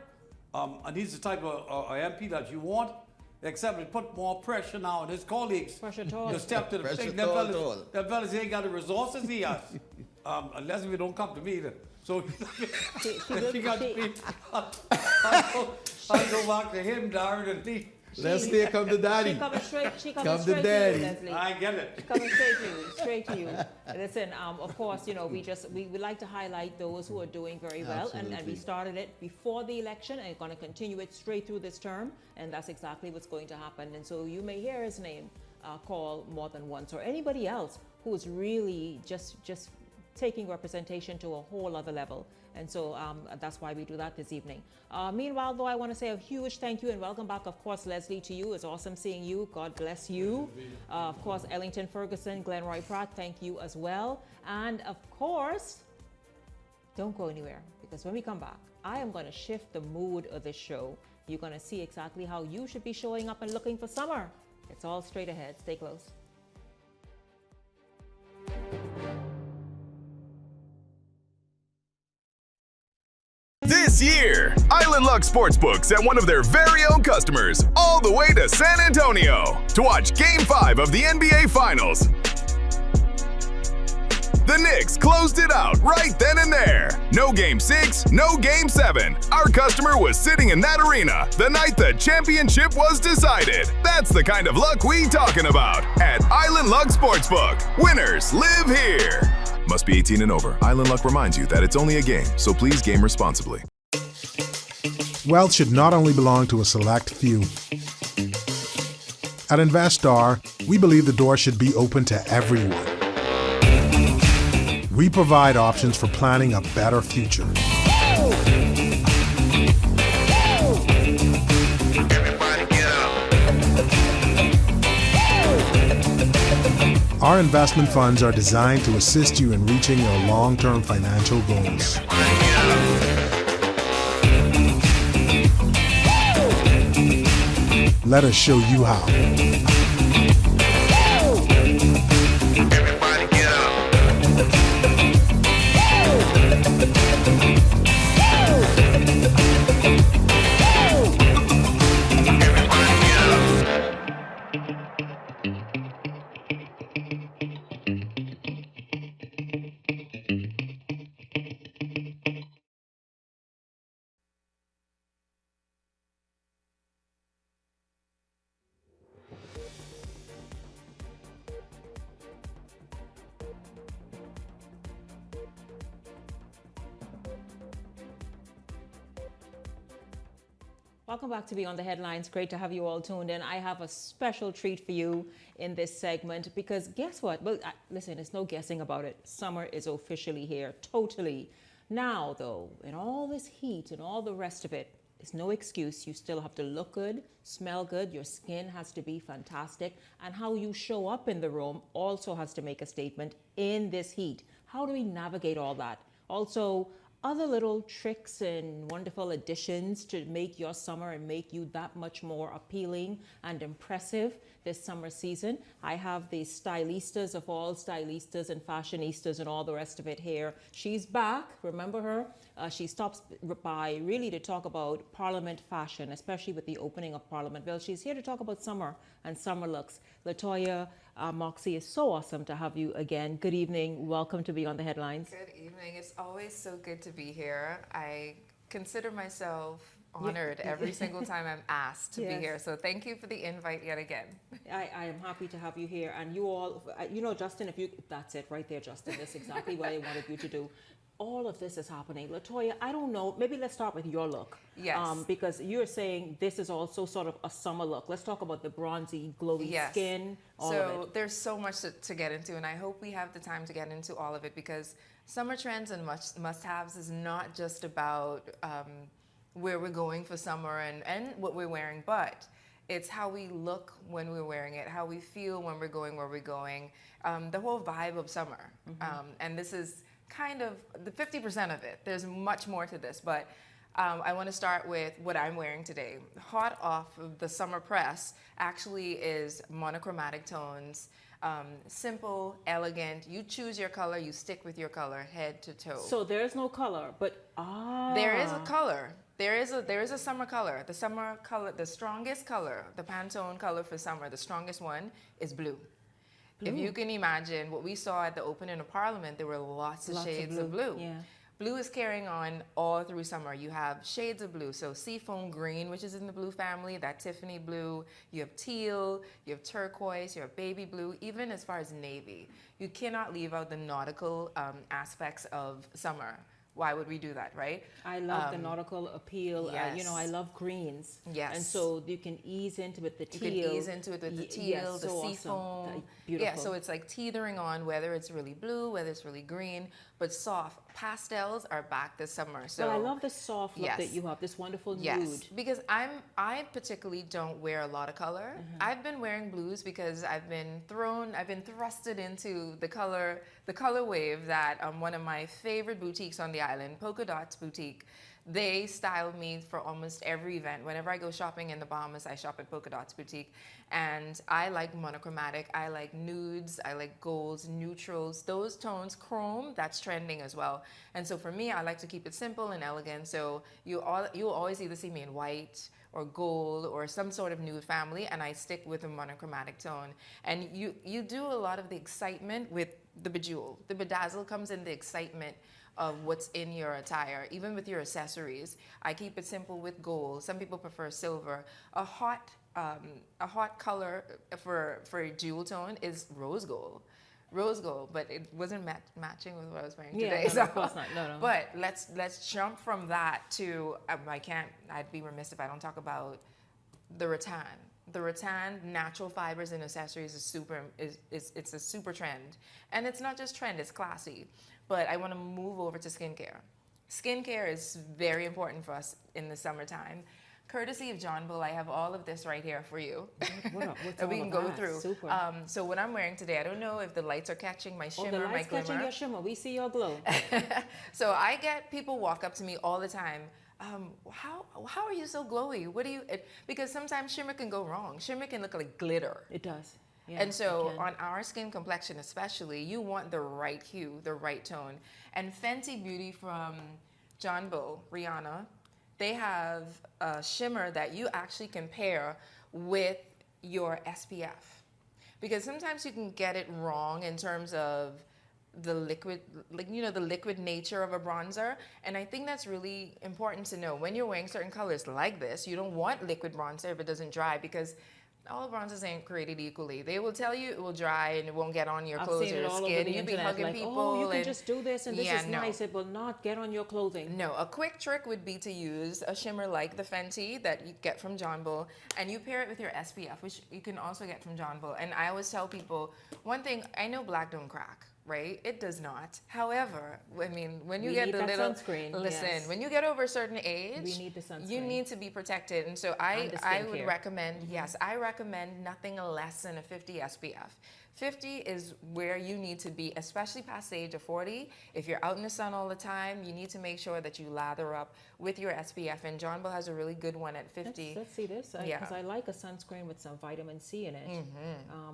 And he's the type of MP that you want, except it put more pressure now on his colleagues to step to the plate. That fellas ain't got the resources he has. Unless we don't come to me either. So she got to be, I'll go back to him, Darren, and Lee. Let's stay come to daddy. She coming straight to you, Leslie. I get it. She's coming straight to you. Listen, of course, you know, we like to highlight those who are doing very well, and we started it before the election, and we're going to continue it straight through this term, and that's exactly what's going to happen. And so you may hear his name called more than once, or anybody else who is really just taking representation to a whole other level. And so that's why we do that this evening. Meanwhile, though, I want to say a huge thank you and welcome back, of course, Leslie, to you. It's awesome seeing you. God bless you. Of course, Ellington Ferguson, Glenroy Pratt, thank you as well. And of course, don't go anywhere, because when we come back, I am going to shift the mood of this show. You're going to see exactly how you should be showing up and looking for summer. It's all straight ahead. Stay close. This year, Island Luck Sportsbook sent one of their very own customers all the way to San Antonio to watch Game 5 of the NBA Finals. The Knicks closed it out right then and there. No Game 6, no Game 7. Our customer was sitting in that arena the night the championship was decided. That's the kind of luck we talking about at Island Luck Sportsbook. Winners live here. Must be 18 and over. Island Luck reminds you that it's only a game, so please game responsibly. Wealth should not only belong to a select few. At Investor, we believe the door should be open to everyone. We provide options for planning a better future. Our investment funds are designed to assist you in reaching your long-term financial goals. Let us show you how. Welcome back to Beyond the Headlines. Great to have you all tuned in. I have a special treat for you in this segment because guess what? Well, listen, there's no guessing about it. Summer is officially here, totally. Now, though, in all this heat and all the rest of it, there's no excuse. You still have to look good, smell good. Your skin has to be fantastic. And how you show up in the room also has to make a statement in this heat. How do we navigate all that? Also, other little tricks and wonderful additions to make your summer and make you that much more appealing and impressive this summer season. I have the stylistas of all stylistas and fashionistas and all the rest of it here. She's back, remember her? She stops by really to talk about Parliament fashion, especially with the opening of Parliament Bill. She's here to talk about summer and summer looks. Latoya Moxie, is so awesome to have you again. Good evening. Welcome to Beyond the Headlines. Good evening. It's always so good to be here. I consider myself honored every single time I'm asked to be here. So thank you for the invite yet again. I am happy to have you here. And you all, you know, Justin, that's it right there, Justin. That's exactly what I wanted you to do. All of this is happening. Latoya, I don't know, maybe let's start with your look. Yes. Because you're saying this is also sort of a summer look. Let's talk about the bronzy, glowy skin, all of it. There's so much to get into, and I hope we have the time to get into all of it because summer trends and must-haves is not just about where we're going for summer and what we're wearing, but it's how we look when we're wearing it, how we feel when we're going where we're going, the whole vibe of summer. And this is kind of the 50% of it. There's much more to this, but I want to start with what I'm wearing today. Hot off of the summer press actually is monochromatic tones. Simple, elegant. You choose your color, you stick with your color head to toe. So there's no color, but there is a color. There is a summer color. The summer color, the strongest color, the Pantone color for summer, the strongest one is blue. If you can imagine what we saw at the opening of Parliament, there were lots of shades of blue. Yeah. Blue is carrying on all through summer. You have shades of blue. So seafoam green, which is in the blue family, that Tiffany blue. You have teal, you have turquoise, you have baby blue, even as far as navy. You cannot leave out the nautical aspects of summer. Why would we do that, right? I love the nautical appeal. Yes. You know, I love greens. Yes. And so you can ease into it with the teal. You can ease into it with the teal, the so seafoam. awesome. Beautiful. Yeah, so it's like teetering on whether it's really blue, whether it's really green, but soft. Pastels are back this summer. So I love the soft look that you have, this wonderful nude. Because I particularly don't wear a lot of color. I've been wearing blues because I've been thrusted into the color wave that one of my favorite boutiques on the island, Polka Dots Boutique, they style me for almost every event. Whenever I go shopping in the Bahamas, I shop at Polka Dots Boutique. And I like monochromatic, I like nudes, I like golds, neutrals, those tones, chrome, that's trending as well. And so for me, I like to keep it simple and elegant. So you'll always either see me in white or gold or some sort of nude family, and I stick with a monochromatic tone. And you do a lot of the excitement with the bejewel. The bedazzle comes in the excitement of what's in your attire, even with your accessories. I keep it simple with gold. Some people prefer silver. A hot color for a jewel tone is rose gold. Rose gold, but it wasn't matching with what I was wearing today. No, of course not. No. But let's jump from that to I'd be remiss if I don't talk about the rattan. The rattan, natural fibers and accessories it's a super trend. And it's not just trend, it's classy. But I want to move over to skincare. Skincare is very important for us in the summertime. Courtesy of John Bull, I have all of this right here for you that we can go through. Super. So what I'm wearing today, I don't know if the lights are catching my shimmer, the lights my glimmer. catching your shimmer. We see your glow. So I get people walk up to me all the time. How are you so glowy? What do you? Because sometimes shimmer can go wrong. Shimmer can look like glitter. It does. Yeah, and so on our skin complexion especially, you want the right hue, the right tone. And Fenty Beauty from John Bull, Rihanna, they have a shimmer that you actually can pair with your SPF. Because sometimes you can get it wrong in terms of the liquid, the liquid nature of a bronzer. And I think that's really important to know. When you're wearing certain colors like this, you don't want liquid bronzer if it doesn't dry, because All bronzers ain't created equally. They will tell you it will dry and it won't get on your I've clothes seen or it your all over skin. the You'll be internet, hugging like, people. oh, you can and- just do this and this Yeah, is no. nice. It will not get on your clothing. No, a quick trick would be to use a shimmer like the Fenty that you get from John Bull, and you pair it with your SPF, which you can also get from John Bull. And I always tell people, one thing, I know black don't crack, right? It does not. However, I mean, when you We get need the that little sunscreen, listen, yes. when you get over a certain age, We need the sunscreen. you need to be protected. And so And the I would skincare. recommend, yes, I recommend nothing less than a 50 SPF. 50 is where you need to be, especially past the age of 40. If you're out in the sun all the time, you need to make sure that you lather up with your SPF. And John Bull has a really good one at 50. Let's see this, Yeah. because I like a sunscreen with some vitamin C in it.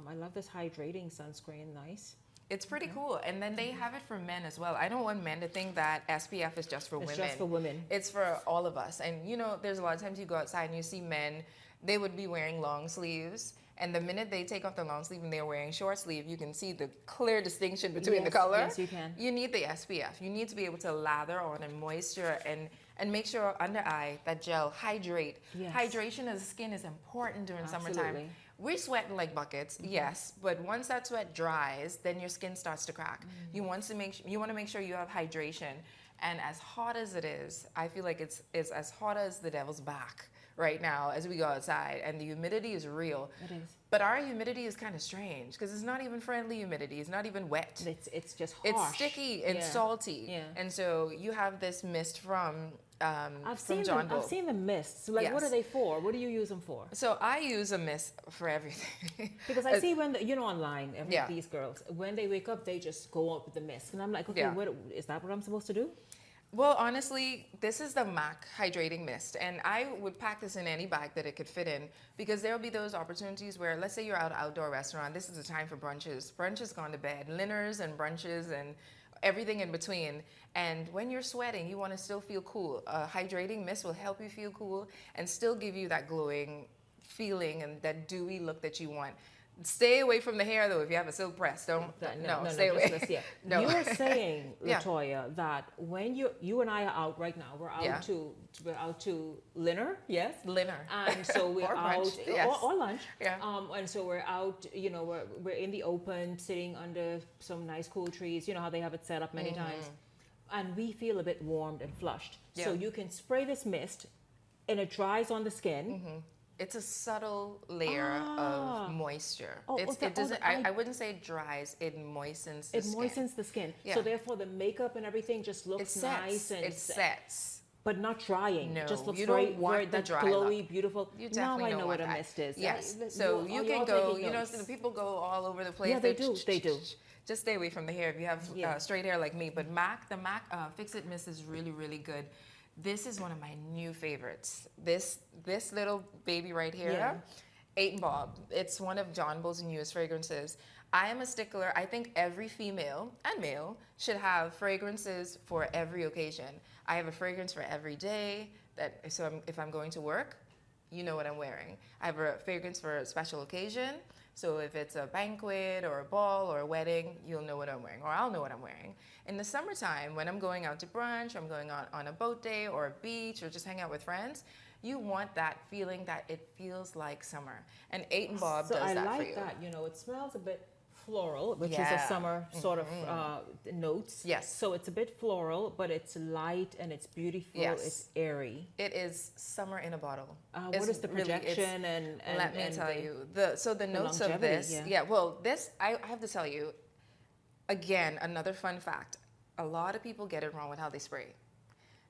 I love this hydrating sunscreen, nice. It's pretty cool. And then they have it for men as well. I don't want men to think that SPF is just for It's women. just for women. It's for all of us. And you know, there's a lot of times you go outside and you see men, they would be wearing long sleeves. And the minute they take off the long sleeve and they're wearing short sleeve, you can see the clear distinction between the Yes, color. yes, you can. You need the SPF. You need to be able to lather on and moisture and make sure under eye, that gel, hydrate. Yes. Hydration of the skin is important during summertime. Absolutely. We're sweating like buckets, yes, but once that sweat dries, then your skin starts to crack. You want to make sure you have hydration. And as hot as it is, I feel like it's as hot as the devil's back right now as we go outside, and the humidity is real. It is. But our humidity is kind of strange because it's not even friendly humidity. It's not even wet. It's just harsh. It's sticky and Yeah. salty. Yeah. And so you have this mist from I've John Bull. I've seen the mists. Like, what Yes. are they for? What do you use them for? So I use a mist for everything. Because I see when online, Yeah. these girls, when they wake up, they just go up with the mist, and I'm like, okay, Yeah. what is that? What I'm supposed to do? Well, honestly, this is the MAC hydrating mist, and I would pack this in any bag that it could fit in, because there will be those opportunities where, let's say you're at an outdoor restaurant, this is the time for brunches. Brunch has gone to bed, dinners and brunches and everything in between. And when you're sweating, you want to still feel cool. A hydrating mist will help you feel cool and still give you that glowing feeling and that dewy look that you want. Stay away from the hair, though. If you have a silk press, don't. Stay away. No. You were saying, Yeah. Latoya, that when you and I are out right now, we're out Yeah. to dinner, yes, Dinner. and so we're Or out brunch, yes. or lunch, Yeah. and so we're out. You know, we're in the open, sitting under some nice cool trees. You know how they have it set up many times, and we feel a bit warmed and flushed. So Yeah. you can spray this mist, and it dries on the skin. It's a subtle layer of moisture. Oh, It doesn't. I wouldn't say it dries. It moistens. It moistens the skin. Yeah. So therefore, the makeup and everything just It looks sets. nice and It sets. but not drying. No, It just looks you very, don't want very the that dry glowy, look. beautiful. You Now definitely I don't know want what a that. mist is. Yes. I- So you you're can all go. taking You know, notes. the people go all over the place. Yeah, they do. They do. Just stay away from the hair if you have Yeah. straight hair like me. But the MAC Fix It Mist is really, really good. This is one of my new favorites. This little baby right here. Yeah. 8 Bob. It's one of John Bull's newest fragrances. I am a stickler. I think every female and male should have fragrances for every occasion. I have a fragrance for every day. If I'm going to work, you know what I'm wearing. I have a fragrance for a special occasion. So if it's a banquet or a ball or a wedding, you'll know what I'm wearing, or I'll know what I'm wearing. In the summertime, when I'm going out to brunch, I'm going on a boat day or a beach or just hang out with friends, you want that feeling that it feels like summer. And 8 Bob So does I that like for you. that. You know, it smells a bit floral, which is Yeah. a summer sort of notes. Yes. So it's a bit floral, but it's light and it's beautiful. Yes. It's airy. It is summer in a bottle. What It's is the really- it's- projection and let me and tell the- you. The notes of longevity, this. yeah. Well, this I have to tell you. Again, another fun fact. A lot of people get it wrong with how they spray.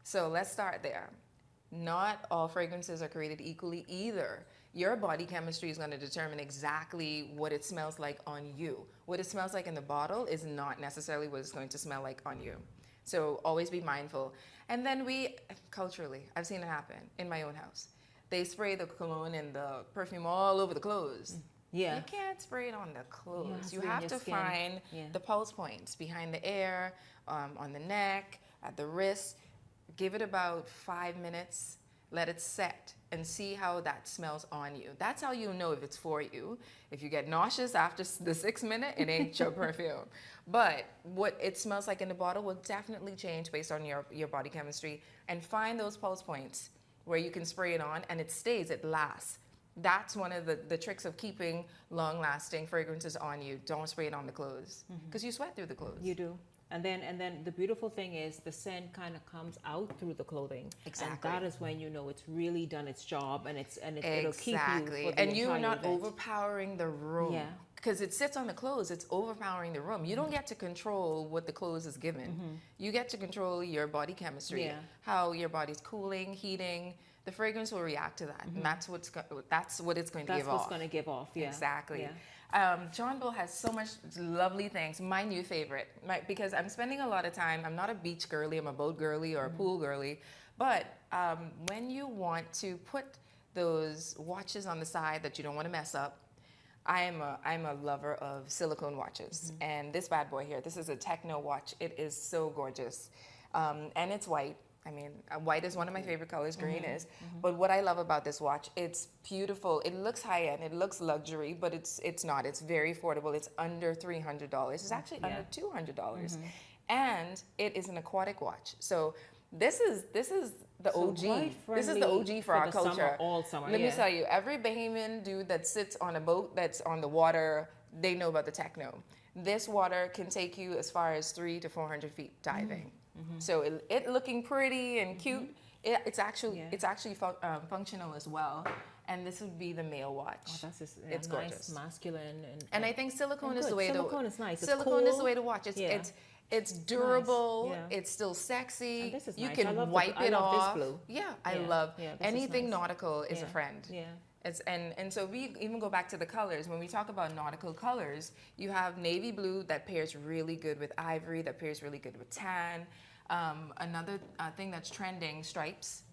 So let's start there. Not all fragrances are created equally either. Your body chemistry is going to determine exactly what it smells like on you. What it smells like in the bottle is not necessarily what it's going to smell like on you. So always be mindful. And then culturally, I've seen it happen in my own house. They spray the cologne and the perfume all over the clothes. Yeah. You can't spray it on the clothes. You be in have your to skin. find Yeah. the pulse points behind the ear, on the neck, at the wrist. Give it about 5 minutes. Let it set and see how that smells on you. That's how you know if it's for you. If you get nauseous after the 6th minute, it ain't your perfume. But what it smells like in the bottle will definitely change based on your body chemistry. And find those pulse points where you can spray it on and it stays, it lasts. That's one of the tricks of keeping long-lasting fragrances on you. Don't spray it on the clothes because you sweat through the clothes. You do. And then the beautiful thing is the scent kind of comes out through the clothing. Exactly. And that is when you know it's really done its job, and it'll keep you for the and you're entire not event. overpowering the room. Yeah. Because it sits on the clothes, it's overpowering the room. You don't get to control what the clothes is given. You get to control your body chemistry, how your body's cooling, heating. The fragrance will react to that, and that's what it's going to give off. That's what's going to give off. Yeah. Exactly. Yeah. John Bull has so much lovely things. My new favorite, because I'm spending a lot of time. I'm not a beach girly. I'm a boat girly or a pool girly. But when you want to put those watches on the side that you don't want to mess up, I'm a lover of silicone watches. And this bad boy here, this is a Techno watch. It is so gorgeous, and it's white. I mean, white is one of my favorite colors, green is. But what I love about this watch, it's beautiful. It looks high-end, it looks luxury, but it's not. It's very affordable. It's under $300. It's actually under $200. And it is an aquatic watch. So this is the OG. This is the OG for our culture. Summer, all summer. Let me tell you, every Bahamian dude that sits on a boat that's on the water, they know about the Techno. This water can take you as far as 300 to 400 feet diving. So it looking pretty and cute. It's actually functional as well. And this would be the male watch. Oh, that's just, it's nice, gorgeous, masculine, and I think silicone is the way. Silicone is nice. Silicone it's is the way to watch. It's durable. Nice. It's still sexy. And this is you nice. can wipe it off. This blue. Yeah, I love anything nice. nautical is a friend. Yeah. And so we even go back to the colors. When we talk about nautical colors, you have navy blue that pairs really good with ivory, that pairs really good with tan. Another thing that's trending, stripes.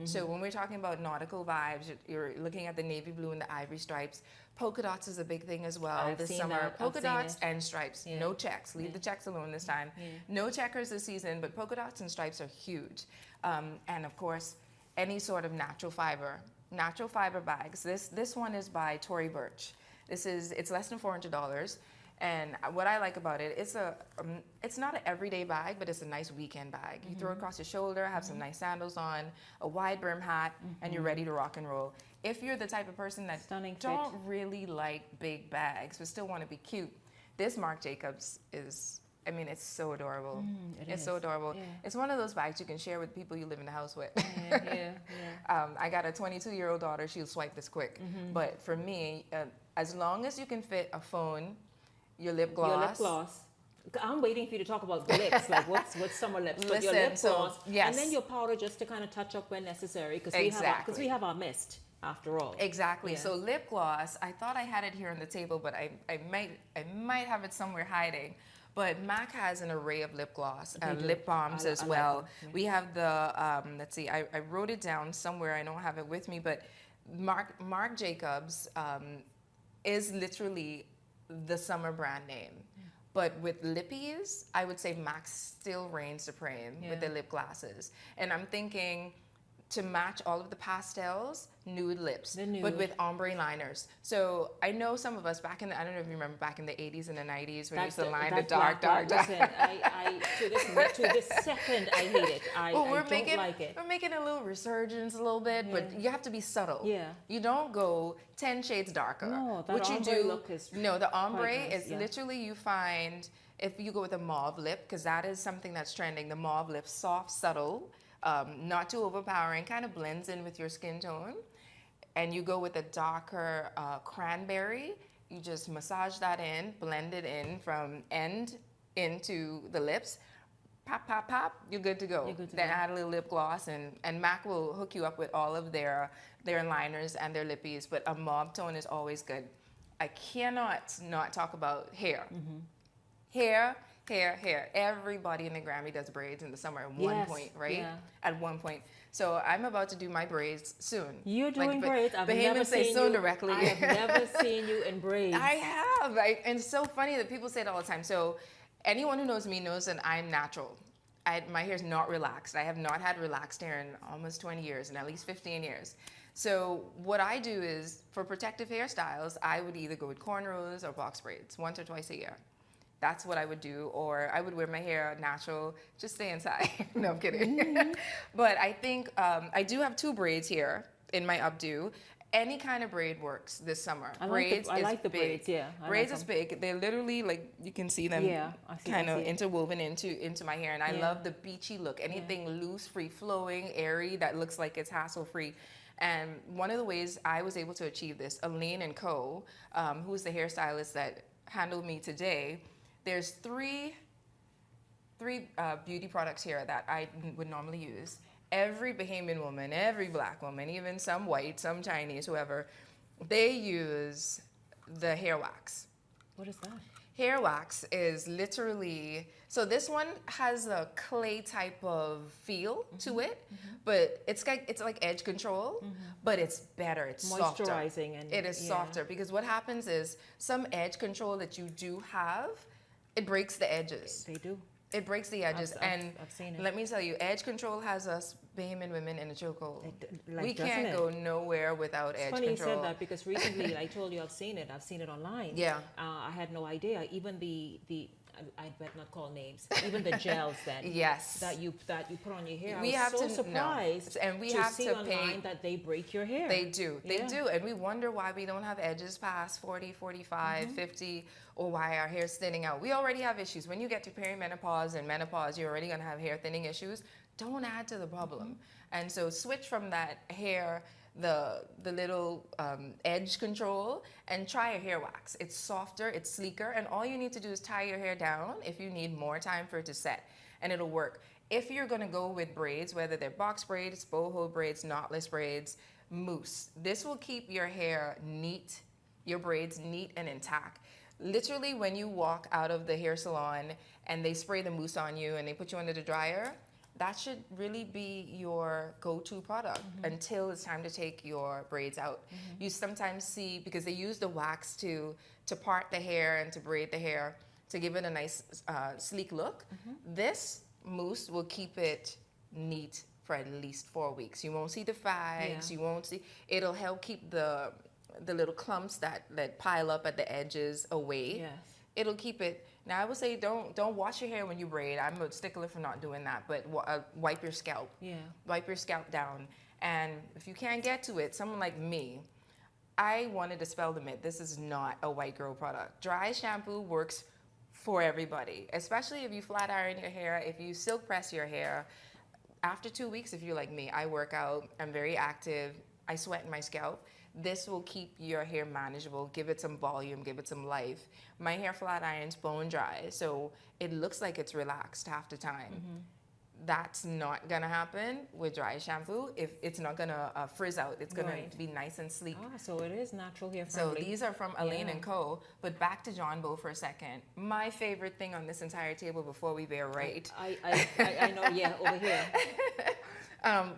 So when we're talking about nautical vibes, you're looking at the navy blue and the ivory stripes. Polka dots is a big thing as well this summer. Polka dots and stripes. No checks. Leave the checks alone this time. No checkers this season, but polka dots and stripes are huge. And of course, any sort of natural fiber. Natural fiber bags. This one is by Tory Burch. It's less than $400. And what I like about it, it's not an everyday bag, but it's a nice weekend bag. You throw it across your shoulder, have some nice sandals on, a wide brim hat, and you're ready to rock and roll. If you're the type of person that don't really like big bags, but still want to be cute, this Marc Jacobs is, I mean, it's so adorable. It's so adorable. Yeah. It's one of those bags you can share with people you live in the house with. I got a 22-year-old daughter. She'll swipe this quick. But for me, as long as you can fit a phone, your lip gloss. I'm waiting for you to talk about the lips, like what's summer lips, but your lip gloss, and then your powder just to kind of touch up when necessary, because we have our mist after all. Exactly. Yeah. So lip gloss, I thought I had it here on the table, but I might have it somewhere hiding. But MAC has an array of lip gloss and lip balms as well. Like we have the let's see, I wrote it down somewhere. I don't have it with me, but Marc Jacobs is literally the summer brand name. But with lippies, I would say MAC still reigns supreme with the lip glosses. And I'm thinking to match all of the pastels, nude lips, but with ombre liners. So I know some of us back in the, I don't know if you remember back in the 80s and the 90s when we used to line the dark. Listen, to this second, I hate it. I don't like it. We're making a little resurgence a little bit, but you have to be subtle. Yeah. You don't go 10 shades darker. No, that what ombre you do, look is no, the ombre nice, is literally you find, if you go with a mauve lip, because that is something that's trending, the mauve lip, soft, subtle, not too overpowering, kind of blends in with your skin tone. And you go with a darker cranberry, you just massage that in, blend it in from end into the lips. Pop, pop, pop, you're good to go. Then add a little lip gloss, and MAC will hook you up with all of their liners and their lippies, but a mauve tone is always good. I cannot not talk about hair. Hair. Everybody in the Grammy does braids in the summer at one point, right? Yeah. At one point. So I'm about to do my braids soon. You're doing braids? I've never seen you. Directly. I have never seen you in braids. I have. And it's so funny that people say it all the time. So anyone who knows me knows that I'm natural. My hair is not relaxed. I have not had relaxed hair in almost 20 years, and at least 15 years. So what I do is, for protective hairstyles, I would either go with cornrows or box braids once or twice a year. That's what I would do, or I would wear my hair natural, just stay inside. No, I'm kidding. But I think I do have 2 braids here in my updo, Any kind of braid works this summer. I Braids like the big. braids, yeah. Braids is big. They're literally like, you can see them kind of interwoven into my hair. And I love the beachy look. Anything loose, free flowing, airy, that looks like it's hassle free. And one of the ways I was able to achieve this, Elaine and Co., who is the hairstylist that handled me today, there's three beauty products here that I would normally use. Every Bahamian woman, every black woman, even some white, some Chinese, whoever, they use the hair wax. What is that? Hair wax is literally, so this one has a clay type of feel to it, but it's like edge control, but it's better, it's softer. Moisturizing. And it is softer, because what happens is some edge control that you do have, it breaks the edges. They do. It breaks the edges, and I've seen it. let me tell you, edge control has us Bahamian women in a chokehold. We doesn't can't it? go nowhere without edge Funny control. you said that, because recently, I told you I've seen it online. Yeah. I had no idea. Even the I better not call names. Even the gels then. Yes. That you put on your hair. We I have was so to surprised and we to have see to online pay. that they break your hair. They do. They Yeah. do. And we wonder why we don't have edges past 40, 45, 50, or why our hair's thinning out. We already have issues. When you get to perimenopause and menopause, you're already going to have hair thinning issues. Don't add to the problem. And so switch from that hair, the little edge control, and try a hair wax. It's softer, it's sleeker, and all you need to do is tie your hair down if you need more time for it to set, and it'll work. If you're gonna go with braids, whether they're box braids, boho braids, knotless braids, mousse, this will keep your hair neat, your braids neat and intact. Literally, when you walk out of the hair salon and they spray the mousse on you and they put you under the dryer, that should really be your go-to product until it's time to take your braids out. You sometimes see, because they use the wax to part the hair and to braid the hair to give it a nice sleek look. This mousse will keep it neat for at least 4 weeks. You won't see the fags, you won't see, it'll help keep the little clumps that pile up at the edges away. Yes. It'll keep it. Now I would say don't wash your hair when you braid. I'm a stickler for not doing that, but wipe your scalp. Yeah. Wipe your scalp down. And if you can't get to it, someone like me, I wanted to dispel the myth. This is not a white girl product. Dry shampoo works for everybody, especially if you flat iron your hair, if you silk press your hair. After 2 weeks, if you're like me, I work out, I'm very active, I sweat in my scalp. This will keep your hair manageable, give it some volume, give it some life. My hair flat irons bone dry, so it looks like it's relaxed half the time. That's not gonna happen with dry shampoo. If it's not gonna frizz out, it's gonna be nice and sleek. Ah, so it is natural hair So friendly. these are from Elaine and Co. But back to John Bow for a second. My favorite thing on this entire table before we veer right. I know, yeah, over here.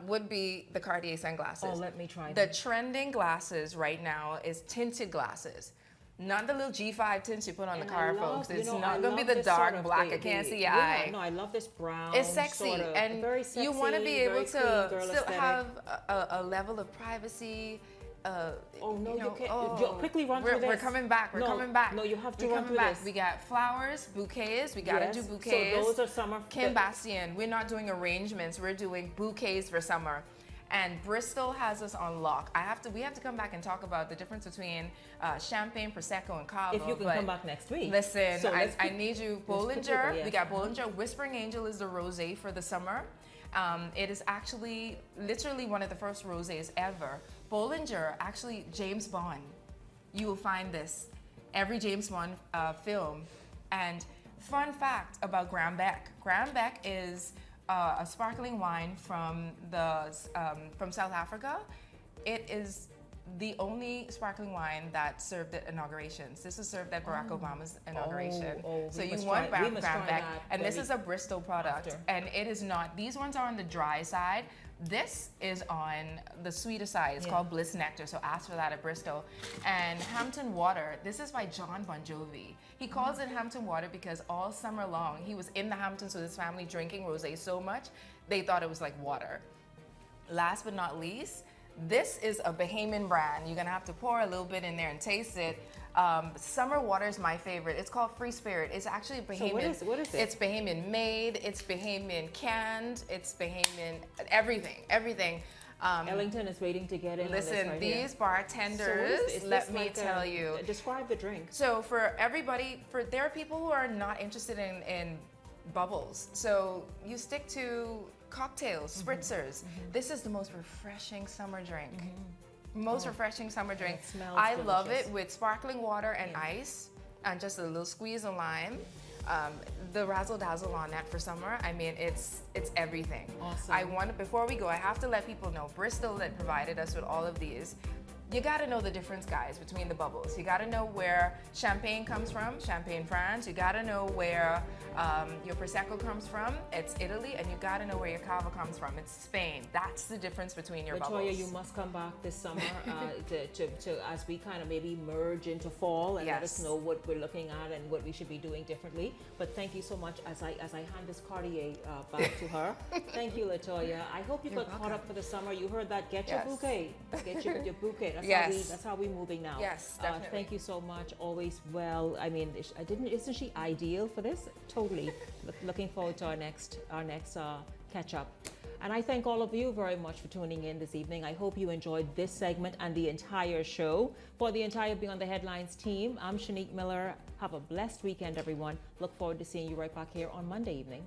Would be the Cartier sunglasses. Oh, let me try The them. trending glasses right now is tinted glasses. Not the little G5 tints you put on the car, folks. It's not going to be the dark black. I can't see your eye. No, I love this brown. It's sexy, sort of, and very sexy, you want to be able very to clean girl still aesthetic. have a level of privacy. Oh no, you can't. Oh, Quickly run through this. We're coming back. We're coming back. No, you have to We're run coming through back. this. We got flowers, bouquets. We gotta do bouquets. So those are summer. Kim Bastian. We're not doing arrangements. We're doing bouquets for summer. And Bristol has us on lock. We have to come back and talk about the difference between champagne, prosecco, and cava. If you can come back next week. Listen, So I need you. Bollinger. Yeah. We got Bollinger. Whispering Angel is the rosé for the summer. It is actually literally one of the first rosés ever. Bollinger, actually James Bond. You will find this every James Bond film. And fun fact about Grand Bec. Grand Bec is a sparkling wine from South Africa. It is the only sparkling wine that's served at inaugurations. This was served at Barack Obama's inauguration. So you want Grand Bec, and this is a Bristol product, and it is not. These ones are on the dry side. This is on the sweeter side. It's called Bliss Nectar, so ask for that at Bristol. And Hampton Water, this is by John Bon Jovi. He calls it Hampton Water because all summer long, he was in the Hamptons with his family drinking rosé so much, they thought it was like water. Last but not least, this is a Bahamian brand. You're gonna have to pour a little bit in there and taste it. Summer water is my favorite. It's called Free Spirit. It's actually Bahamian. So what is it? It's Bahamian made, it's Bahamian canned, it's Bahamian everything. Ellington is waiting to get in. Listen, on this right these here. bartenders, So is let this me like tell you. Describe the drink. So for everybody, there are people who are not interested in bubbles. So you stick to cocktails, spritzers. This is the most refreshing summer drink. Most refreshing summer drink. I love it with sparkling water and ice and just a little squeeze of lime. The razzle dazzle on that for summer, I mean, it's everything. Awesome. Before we go, I have to let people know, Bristol that provided us with all of these, you gotta know the difference, guys, between the bubbles. You gotta know where Champagne comes from, Champagne, France. You gotta know where your Prosecco comes from, it's Italy. And you gotta know where your Cava comes from, it's Spain. That's the difference between your bubbles. Latoya, you must come back this summer to as we kind of maybe merge into fall and let us know what we're looking at and what we should be doing differently. But thank you so much as I hand this Cartier back to her. Thank you, Latoya. I hope you got caught up for the summer. You heard that. Get your bouquet. Get your bouquet. That's how we're moving now. Yes, definitely. Thank you so much. Always well. I mean, isn't she ideal for this? Totally. Looking forward to our next catch up. And I thank all of you very much for tuning in this evening. I hope you enjoyed this segment and the entire show. For the entire Beyond the Headlines team, I'm Shanique Miller. Have a blessed weekend, everyone. Look forward to seeing you right back here on Monday evening.